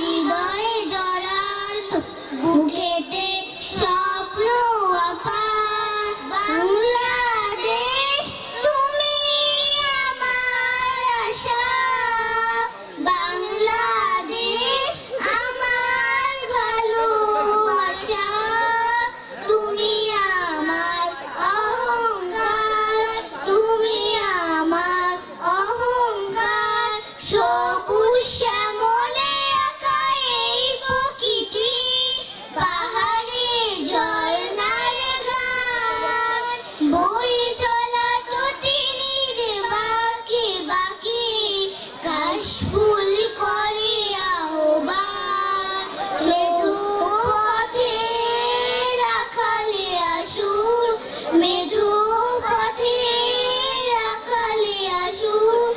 হৃদয়ে জড়াল বুকেতে স্বপ্ন আপার বাংলাদেশ তুমি আমার আশা বাংলাদেশ আমার ভালোবাসা তুমি আমার অহংকার তুমি আমার অহংকার সবুজ শ্যামলে আঁকা এই প্রকৃতি পাহাড়ে ঝর্ণার গান বই চলা তটিনীর বাকি বাকি কাশফুল করে আহ্বান মেঠো পথে রাখালে আসুন মেঠো পথে রাখালে আসুন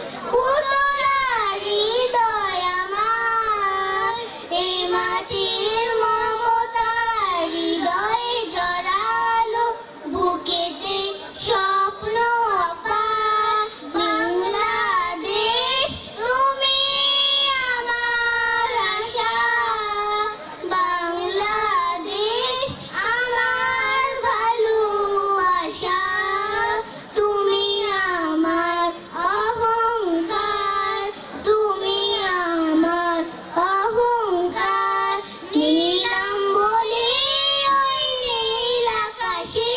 উতরার হৃদয় আমার এ মাটির মমতা হৃদয়ে জড়ালো বুকেতে স্বপ্ন আপার বাংলাদেশ তুমি আমার আশা বাংলাদেশ আমার ভালোবাসা তুমি আমার অহংকার তুমি আমার অহংকার নীলাম বলে ওই নীল আকাশে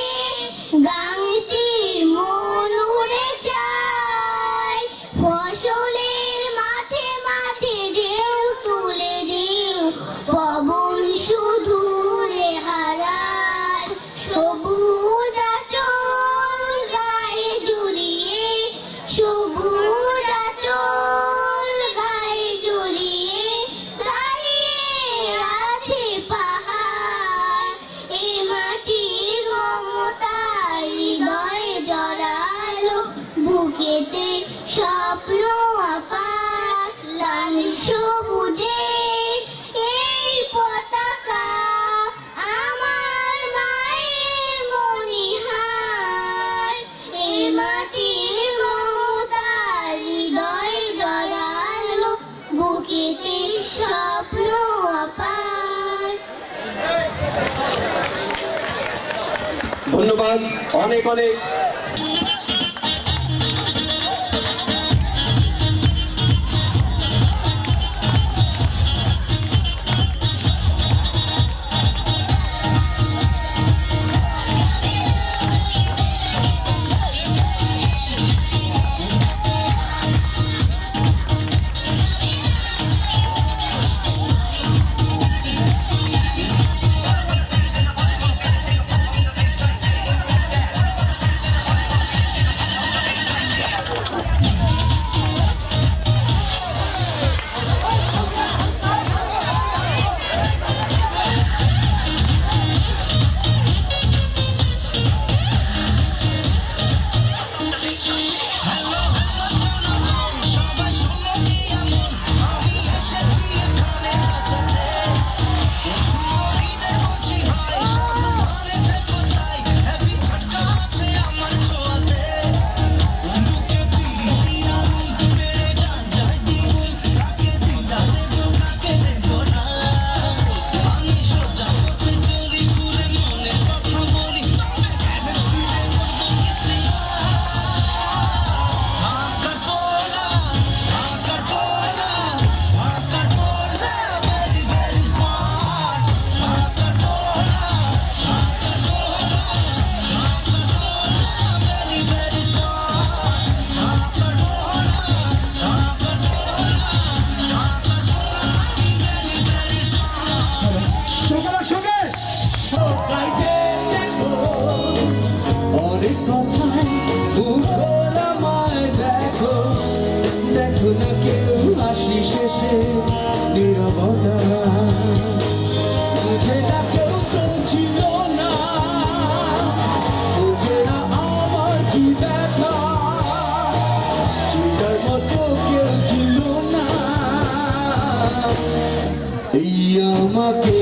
গাংচির মন উড়ে যায় ফসলের মাঠে মাঠে ঢেউ তুলে ঢেউ পবন শুধু রে হারায় সবুজ আঁচল গায়ে জড়িয়ে সবুজ আঁচল গায়ে জড়িয়ে দাঁড়িয়ে আছে পাহাড় এ মাটির মমতা হৃদয়ে জড়ালো বুকেতে স্বপ্ন আপার লাল সবুজের এই পতাকা আমার মায়ের মনিহার এ মাটির মমতা হৃদয়ে জড়ালো বুকেতে স্বপ্ন আপার ধন্যবাদ অনেক অনেক। শেষে নীরবতা বুঝে না কেউ তো ছিল না বুঝে না আমার কি ব্যথা চিটার মতো কেউ ছিল না এই আমাকে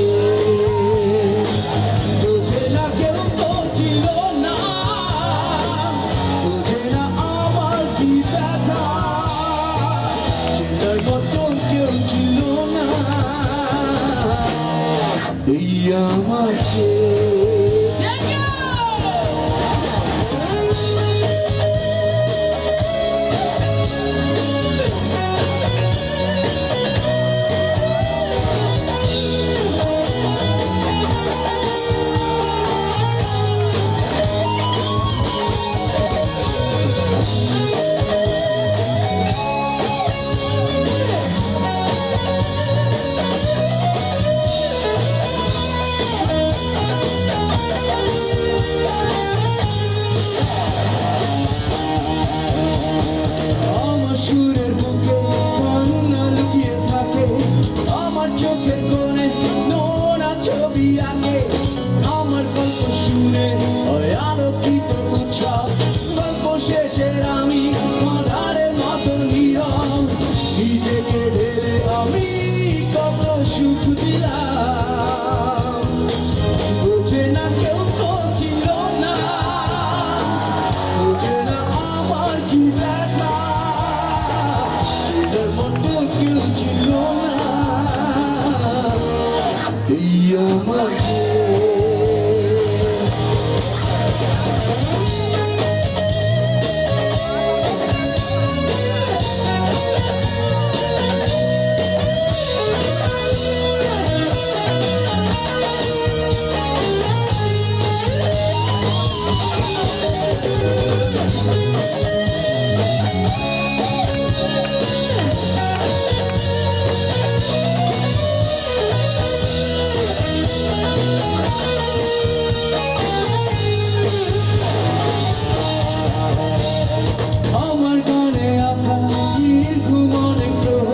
বুঝে না কেউ তো ছিল না বুঝে না আমার কি ব্যথা চিটার মতো কেউ ছিল না এই আমাকে আমার সুরের বুকে কান্না লুকিয়ে থাকে আমার চোখের কোণে নোনা ছবি আঁকে আমার গল্প শুনে হয় আলোকিত উৎসব গল্প শেষের আমি মরারের মতো নীরব নিজেকে ঢেলে আমি কত সুখ দিলাম বুঝে না কেউ তো ছিল না বুঝে না আমার কি ব্যথা চিটার মতো কেউ ছিল না এই আমাকে আমার গানে আঁকা দীর্ঘ মনে গ্রহ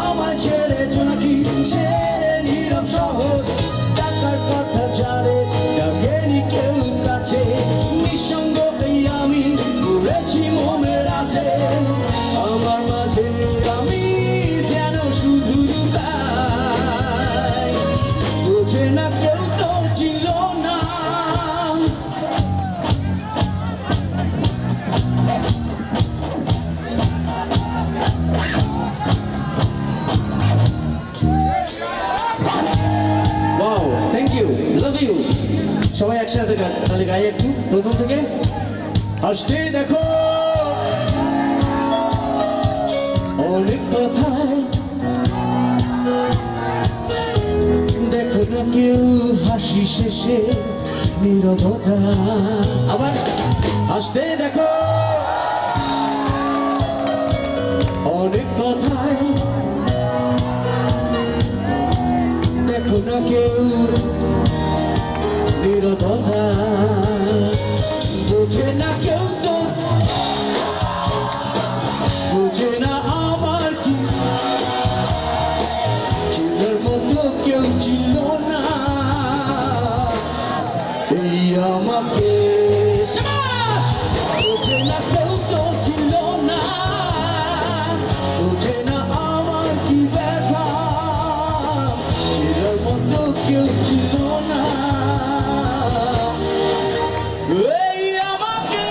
আমার ছেড়ে চলাকি ছেড়ে নীরব শহর টাকার কথা জানে ডাকেনি কেউ কাছে নিঃসঙ্গ এই আমি ঘুরেছি মনের আছে আমার মাঝে আমি যেন শুধু লুকাই বুঝে না কেউ তো ছিল না wow thank you love you সবাই একসাথে তাহলে গাই একটু প্রথম থেকে আসতে দেখো অনেক কথায় দেখো না কেউ হাসি শেষে নীরবতা আবার আসতে দেখো অনেক কথায় দেখো না কেউ নীরবতা বুঝে না কেউ তো বুঝে না আমার কি চিনার মতো কেউ ছিল না এই আমাকে শাবাশ! বুঝে না কেউ তো ছিল না বুঝে না আমার কি ব্যথা চিনার মতো কেউ ছিল না এই আমাকে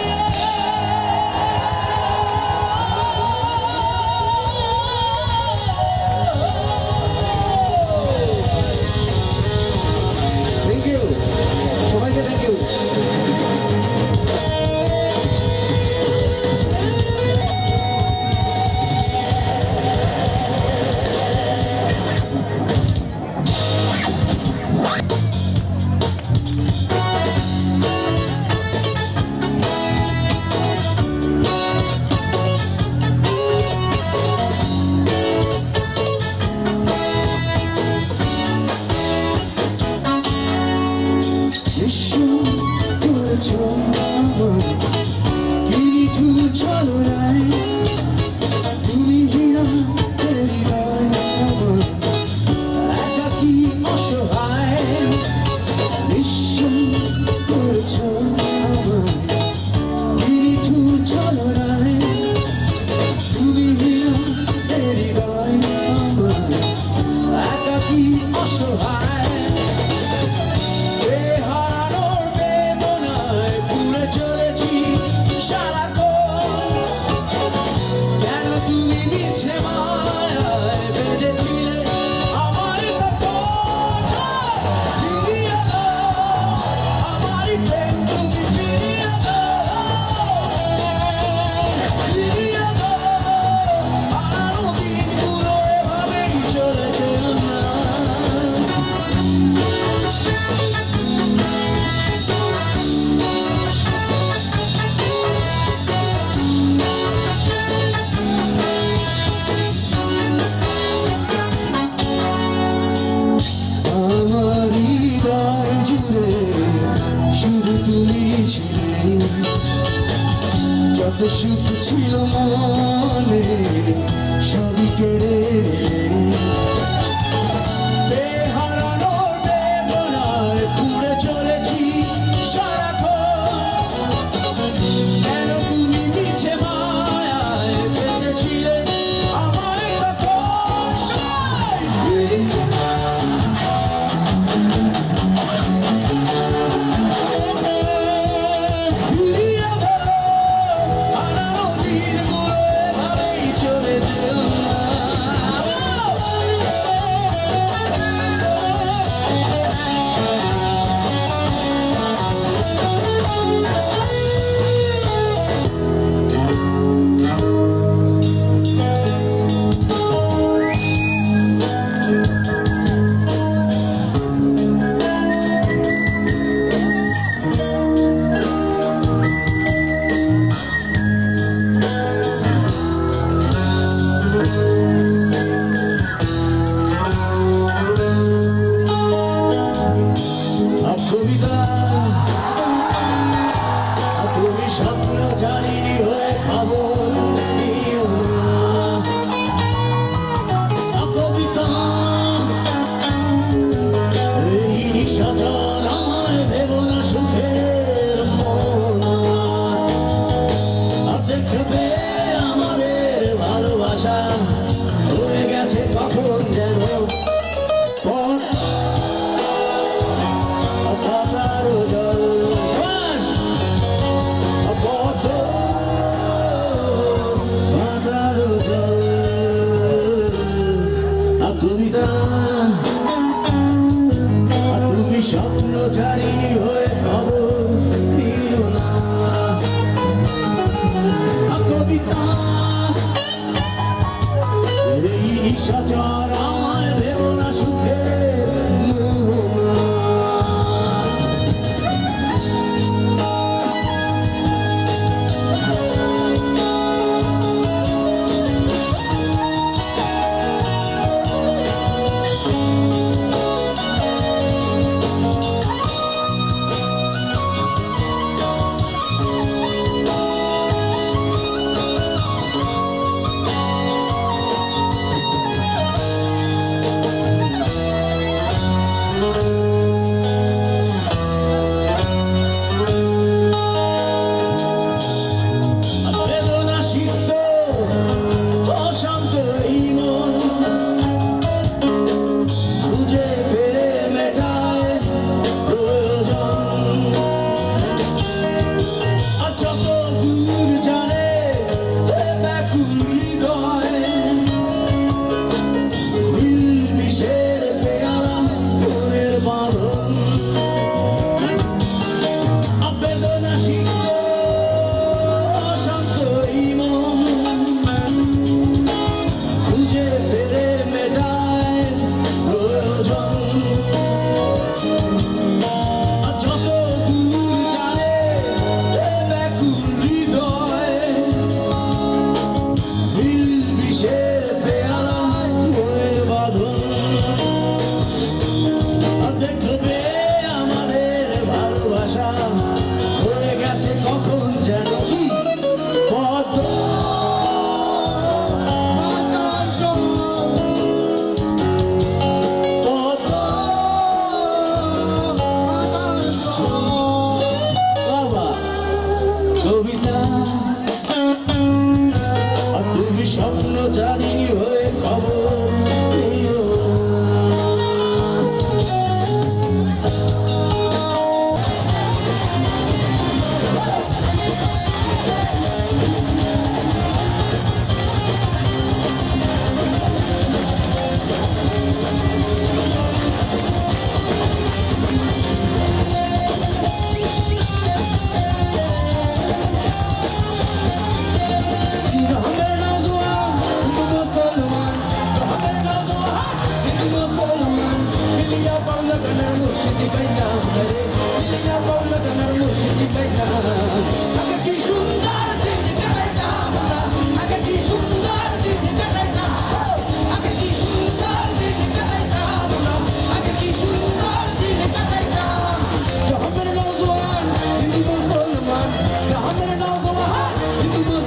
সুখ ছিল মনে সবই কেড়ে বেহারানো বেদনায় পুড়ে চলেছি সারাক্ষণ কেন তুমি মিছে মায়ায় বেঁধেছিলে আমায় তখন ফিরিয়ে দাও হারানো দিনগুলো এভাবেই চলে যেও না কবিতা তুমি স্বপ্ন জানিনি হয়ে খবর দিও না কবিতা এই নিশাচর আমায় ভেবো না সুখের মোনা দেখবে আমাদের ভালোবাসা হয়ে গেছে কখন যেন পথ পাতারো জল পথ পাতারো জল কবিতা তুমি স্বপ্ন জানিনি হয়ে খবর নিও না কবিতা এই নিশাচর আমায় ভেবো না সুখের মোহনা বেদনা সিদ্ধ অশান্ত এই মন খুঁজে ফেরে মেটায় প্রয়োজন যত দূর জানে ব্যাকুল হৃদয় বিষের পেয়ারা মনের বাঁধন বেদনা সিদ্ধ অশান্ত এই মন খুঁজে ফেরে মেটায় প্রয়োজন যত দূর জানে ব্যাকুল হৃদয় বিষের পেয়ারা মনের বাঁধন দেখবে আমাদের ভালোবাসা হয়ে গেছে কখন যেন কি পদ্ম বাবা কবিতা তুমি স্বপ্ন জানিনি হয়ে খবর নিও Hindu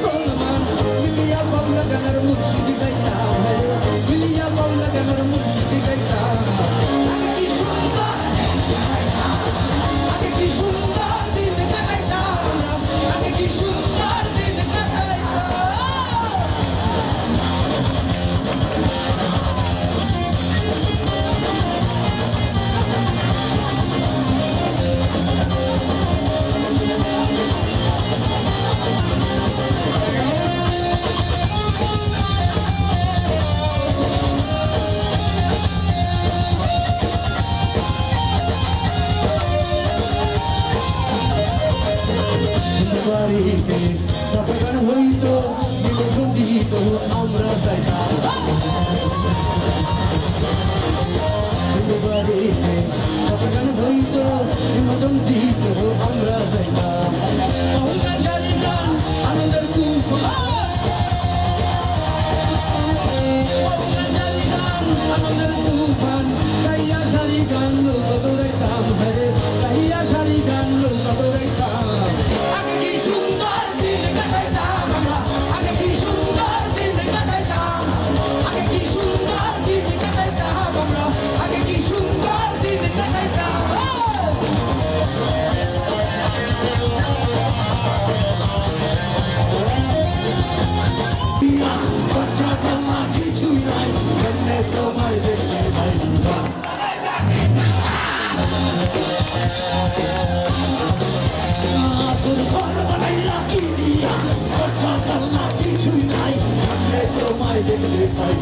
তাই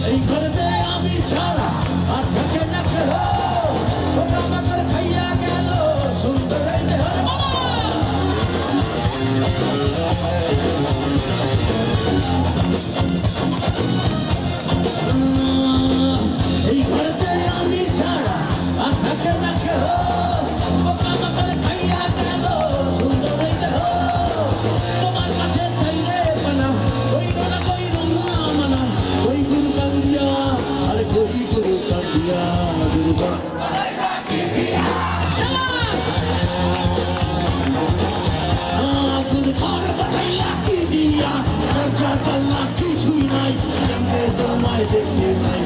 এই ঘরেতে আমি ছাড়া আর থাকে না কেহ ওটা আমাকে খাইয়া গেল সুন্দর এই দেহ এই ঘরেতে আমি ছাড়া আর থাকে না কেহ ওটা আমাকে খাইয়া গেল সুন্দর এই দেহ তোমার কাছে চাইলে পানা ওই রানা কই রুনা মানা ওই গুরু কান্দিয়া আরে কই গুরু কান্দিয়া গুরু গুরু ঘর বাতাইলা কি দিয়া দরজা জানলা কিছুই নাই জানতে তোমায় দেখতে নাই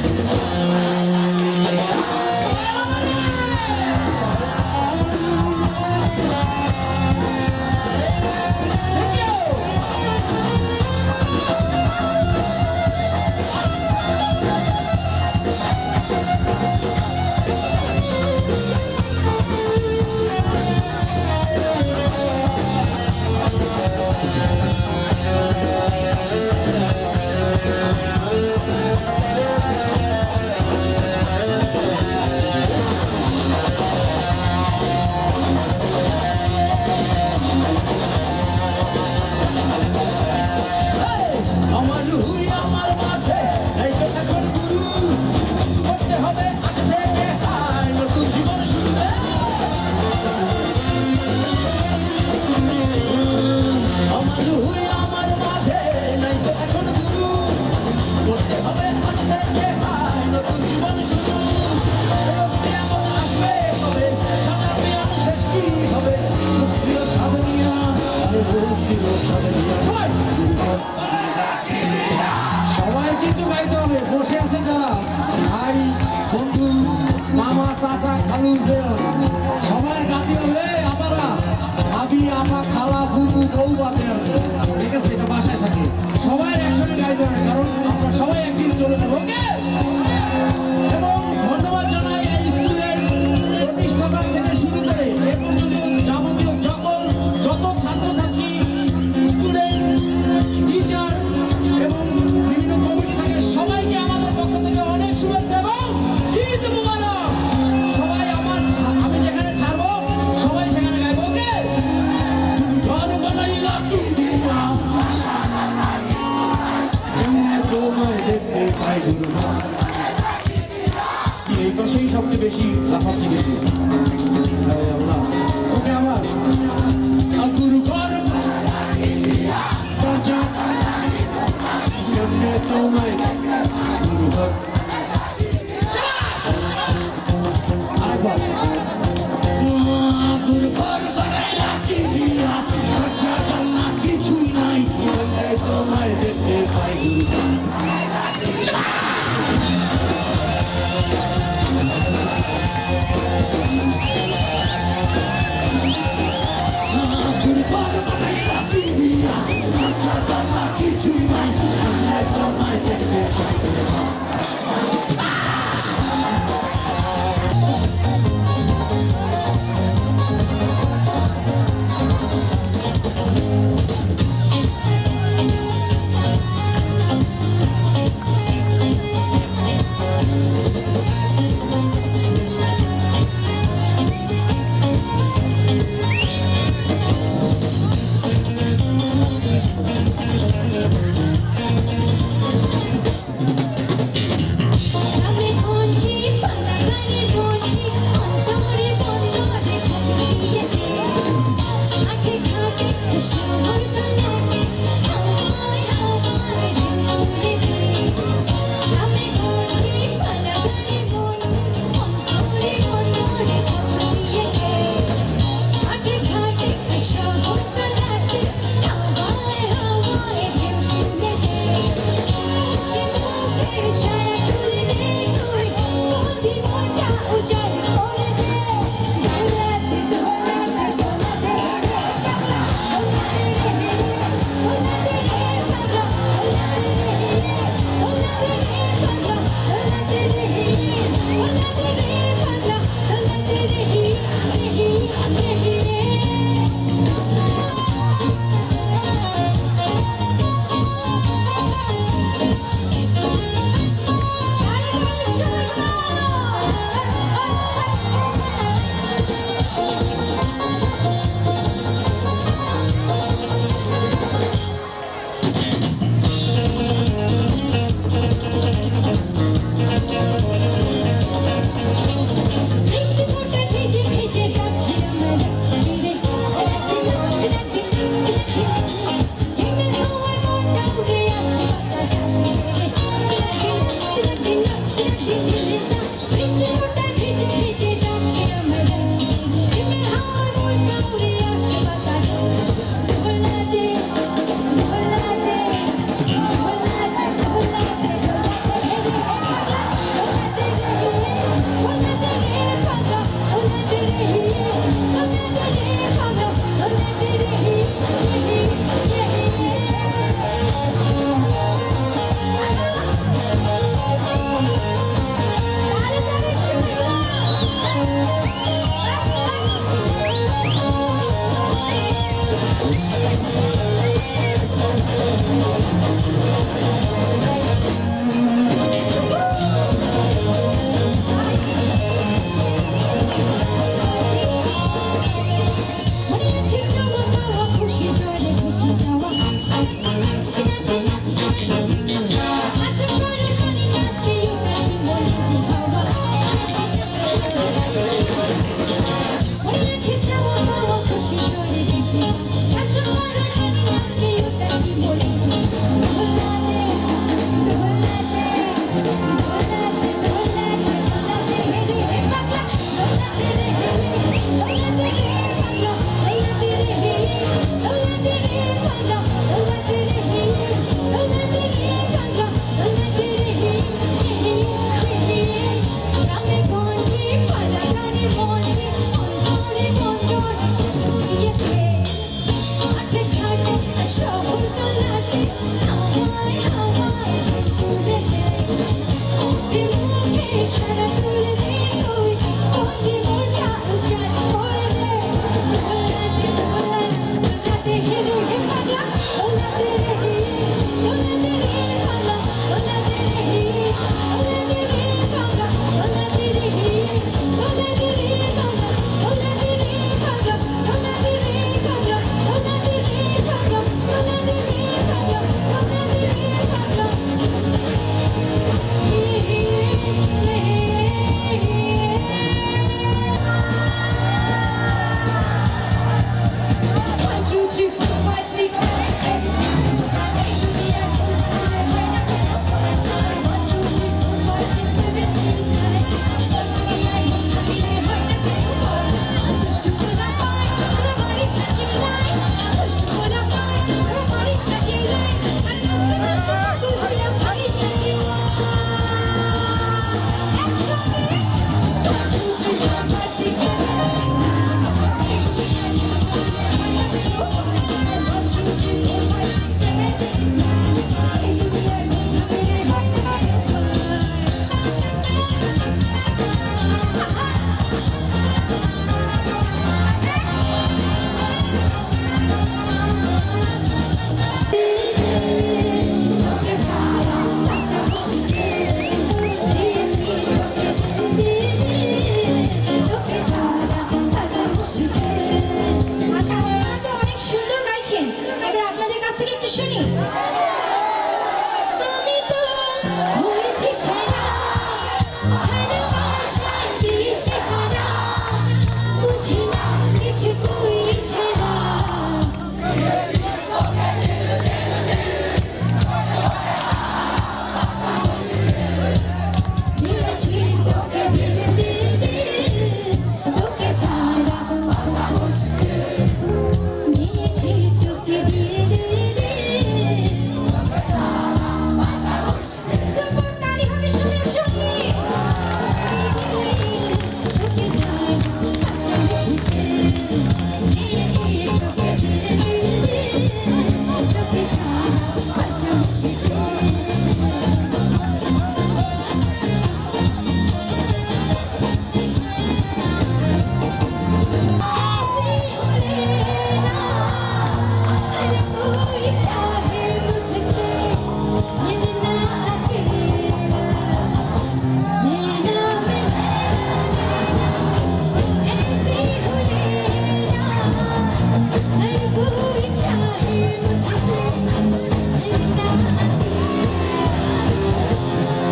আমার রুই আমার মাঝে এই তো এখন গুরু করতে হবে আজ থেকে হায় নতুন জীবন শুরু আমার রুই আমার মাঝে নাই তো এখন গুরু করতে হবে আজ থেকে হায় নতুন জীবন শুরু কিয়ামত আসবে কবে সাজার মেয়াদ শেষ কি হবে মুক্তির সাধনিয়া আরে মুক্তির সাধনিয়া সবাই কিন্তু গাইতে হবে বসে আছে যারা ভাই বন্ধু মামা চাচা খালু সবাই গাতে হবে আপারা ভাবি আপা খালা ফুপু বউ বাতে হবে ঠিক আছে এটা বাসায় থাকে সবাই একসঙ্গে গাইতে হবে কারণ আমরা সবাই একদিন চলে যাবো ওকে এবং ধন্যবাদ জানাই এই স্কুলের প্রতিষ্ঠাতা থেকে শুরু করে এ পর্যন্ত যাবতীয় যত ছাত্রছাত্রী স্টুডেন্ট টিচার এবং বিভিন্ন কমিটি থেকে সবাইকে আমাদের পক্ষ থেকে অনেক শুভেচ্ছা এবং ঈদ মুবারক সবাই আমি যেখানে ছাড়বো সবাই সেখানে গাইবো ওকে ঘর বানাইলা কি দিয়া এমনি তোমায় দেখতে পাই গুরু এই পাশেই সবচেয়ে বেশি লাফাচ্ছি কিন্তু ওকে আমার গুরু ঘর দরজা কেমনে তোমায় গুরু ঘর আরেকবার গুরু ঘর বানাইলা কি দিয়া দরজা জানলা কিছুই নাই কেমনে তোমায় দেখতে পাই গুরু ঘর শুনি আমি তো হয়েছি সারা ভালোবাসার দেশে হারা বুঝি না কিছু তুই ছাড়া দিয়েছি তোকে দিল দিল দিল তোকে ছাড়া দিয়েছি তোকে দিল দিল দিল সুপার তালি হবে সুরের সঙ্গে তোকে ছাড়া কাঁচা মিশতে দিয়েছি তোকে দিল দিল দিল তোকে ছাড়া কাঁচা মিশতে ऐसे हो लेना हर कोई चाहे मुझसे मिलना अकेला नैना में ऐसे हो लेना हर कोई चाहे मुझसे मिलना अकेला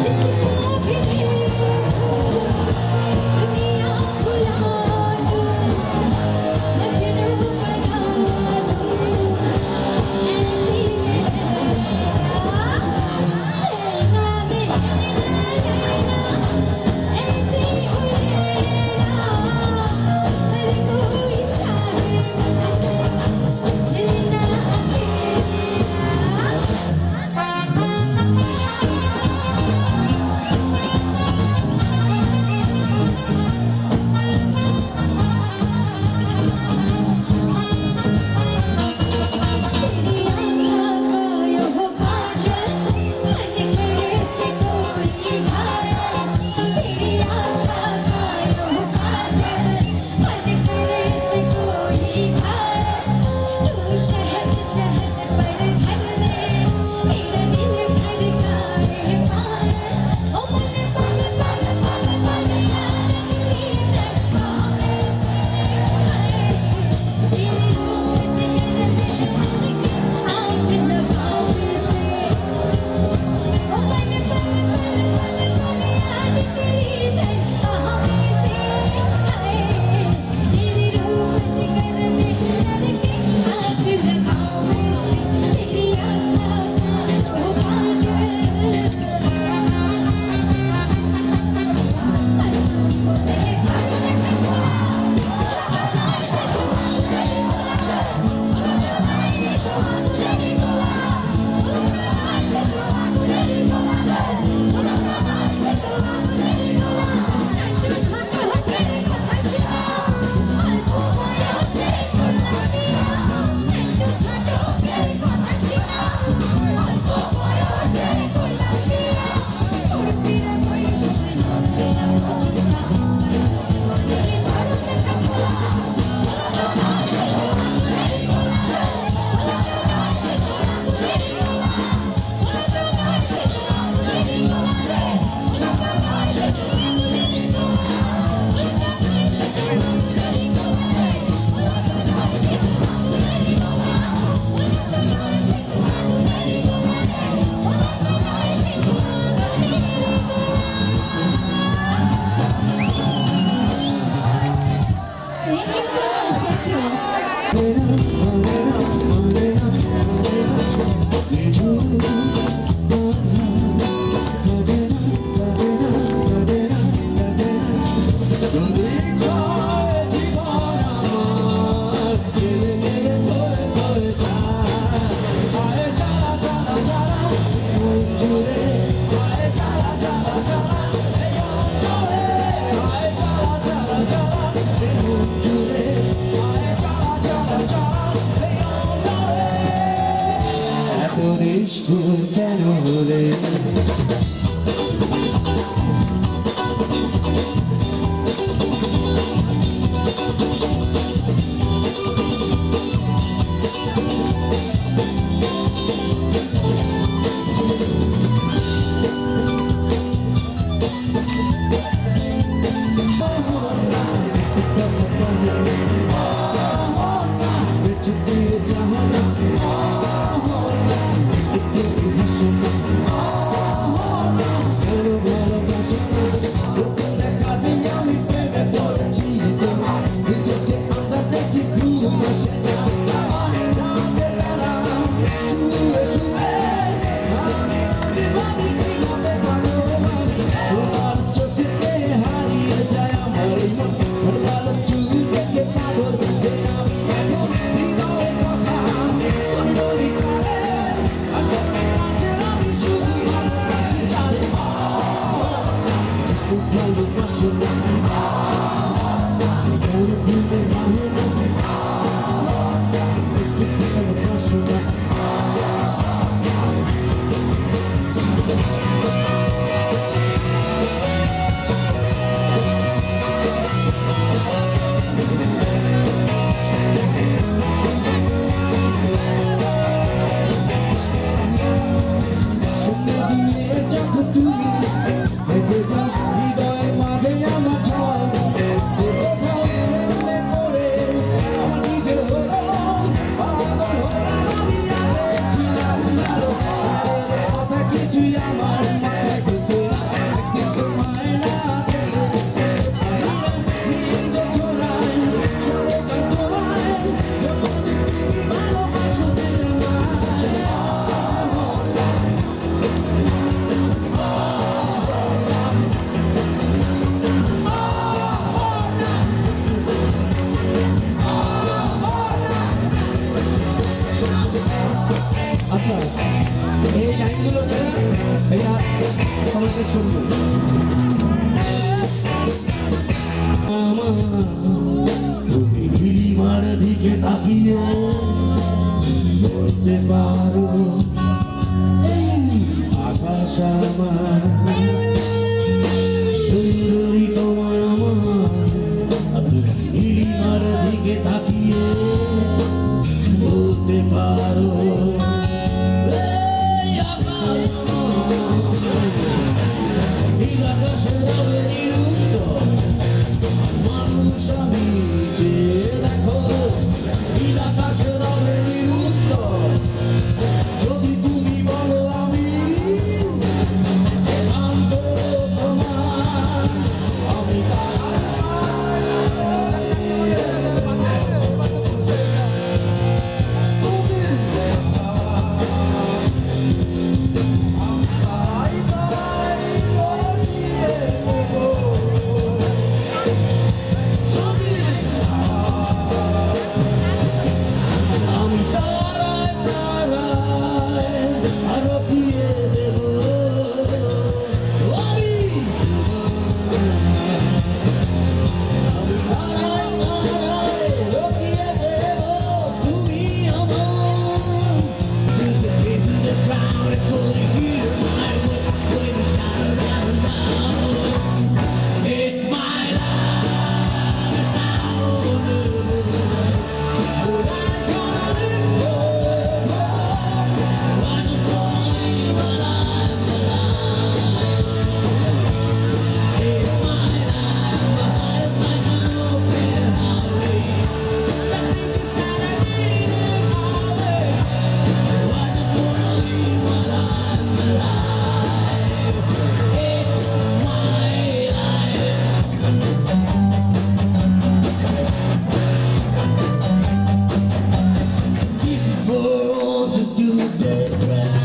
जिसको भी देखो दुनिया भुला दो मजनू बना दो ऐसी लैला में लैला ऐसी हो लैला हर कोई चाहे मुझसे मिलना तेरी आँखों को यह काजल मन करे से कोई घायल तेरी आँखों को यह काजल मन करे से कोई घायल तू शहद शहद पर धर ले मेरा दिल धड़काए पायल ओ मन पल पल पल पल याद तेरी धड़का तेरी रूह जिगर में आग लगाओ इसे ओ मन पल पल पल पल याद तेरी धड़का से हाय तेरी रूह जिगर में आग लगाओ इसे तेरी आँखों का वो काजल Thank you so much. Thank you. এত নিষ্ঠুর কেন হলে আচ্ছা এই লাইনগুলো যেটা এটা সবাইকে শুনবো তুমি নীলিমার দিকে তাকিয়ে বলতে পারো এই আকাশ আমার সুন্দরী তোমার আমার তুমি নীলিমার দিকে তাকিয়ে বলতে পারো এই আকাশ আমার নীল আকাশের আবেগের উত্তর মানুষ আমি যে দেখো নীল আকাশের আবেগের উত্তর যদি তুমি বলো আমি একান্ত তোমার আমি আমি তারায় তারায় আরো পিয়ে দেব আমি আমি তারায় তারায় রপিয়ে দেব তুমি আমার just a face in the crowd I couldn't hear my voice when it shouted out loud it's my life it's now but I'm gonna live forever I just wanna live my life alive it's my life my heart is like an open highway nothing beside a needed highway I just wanna live my life alive it's my life this is for us, just do the ground.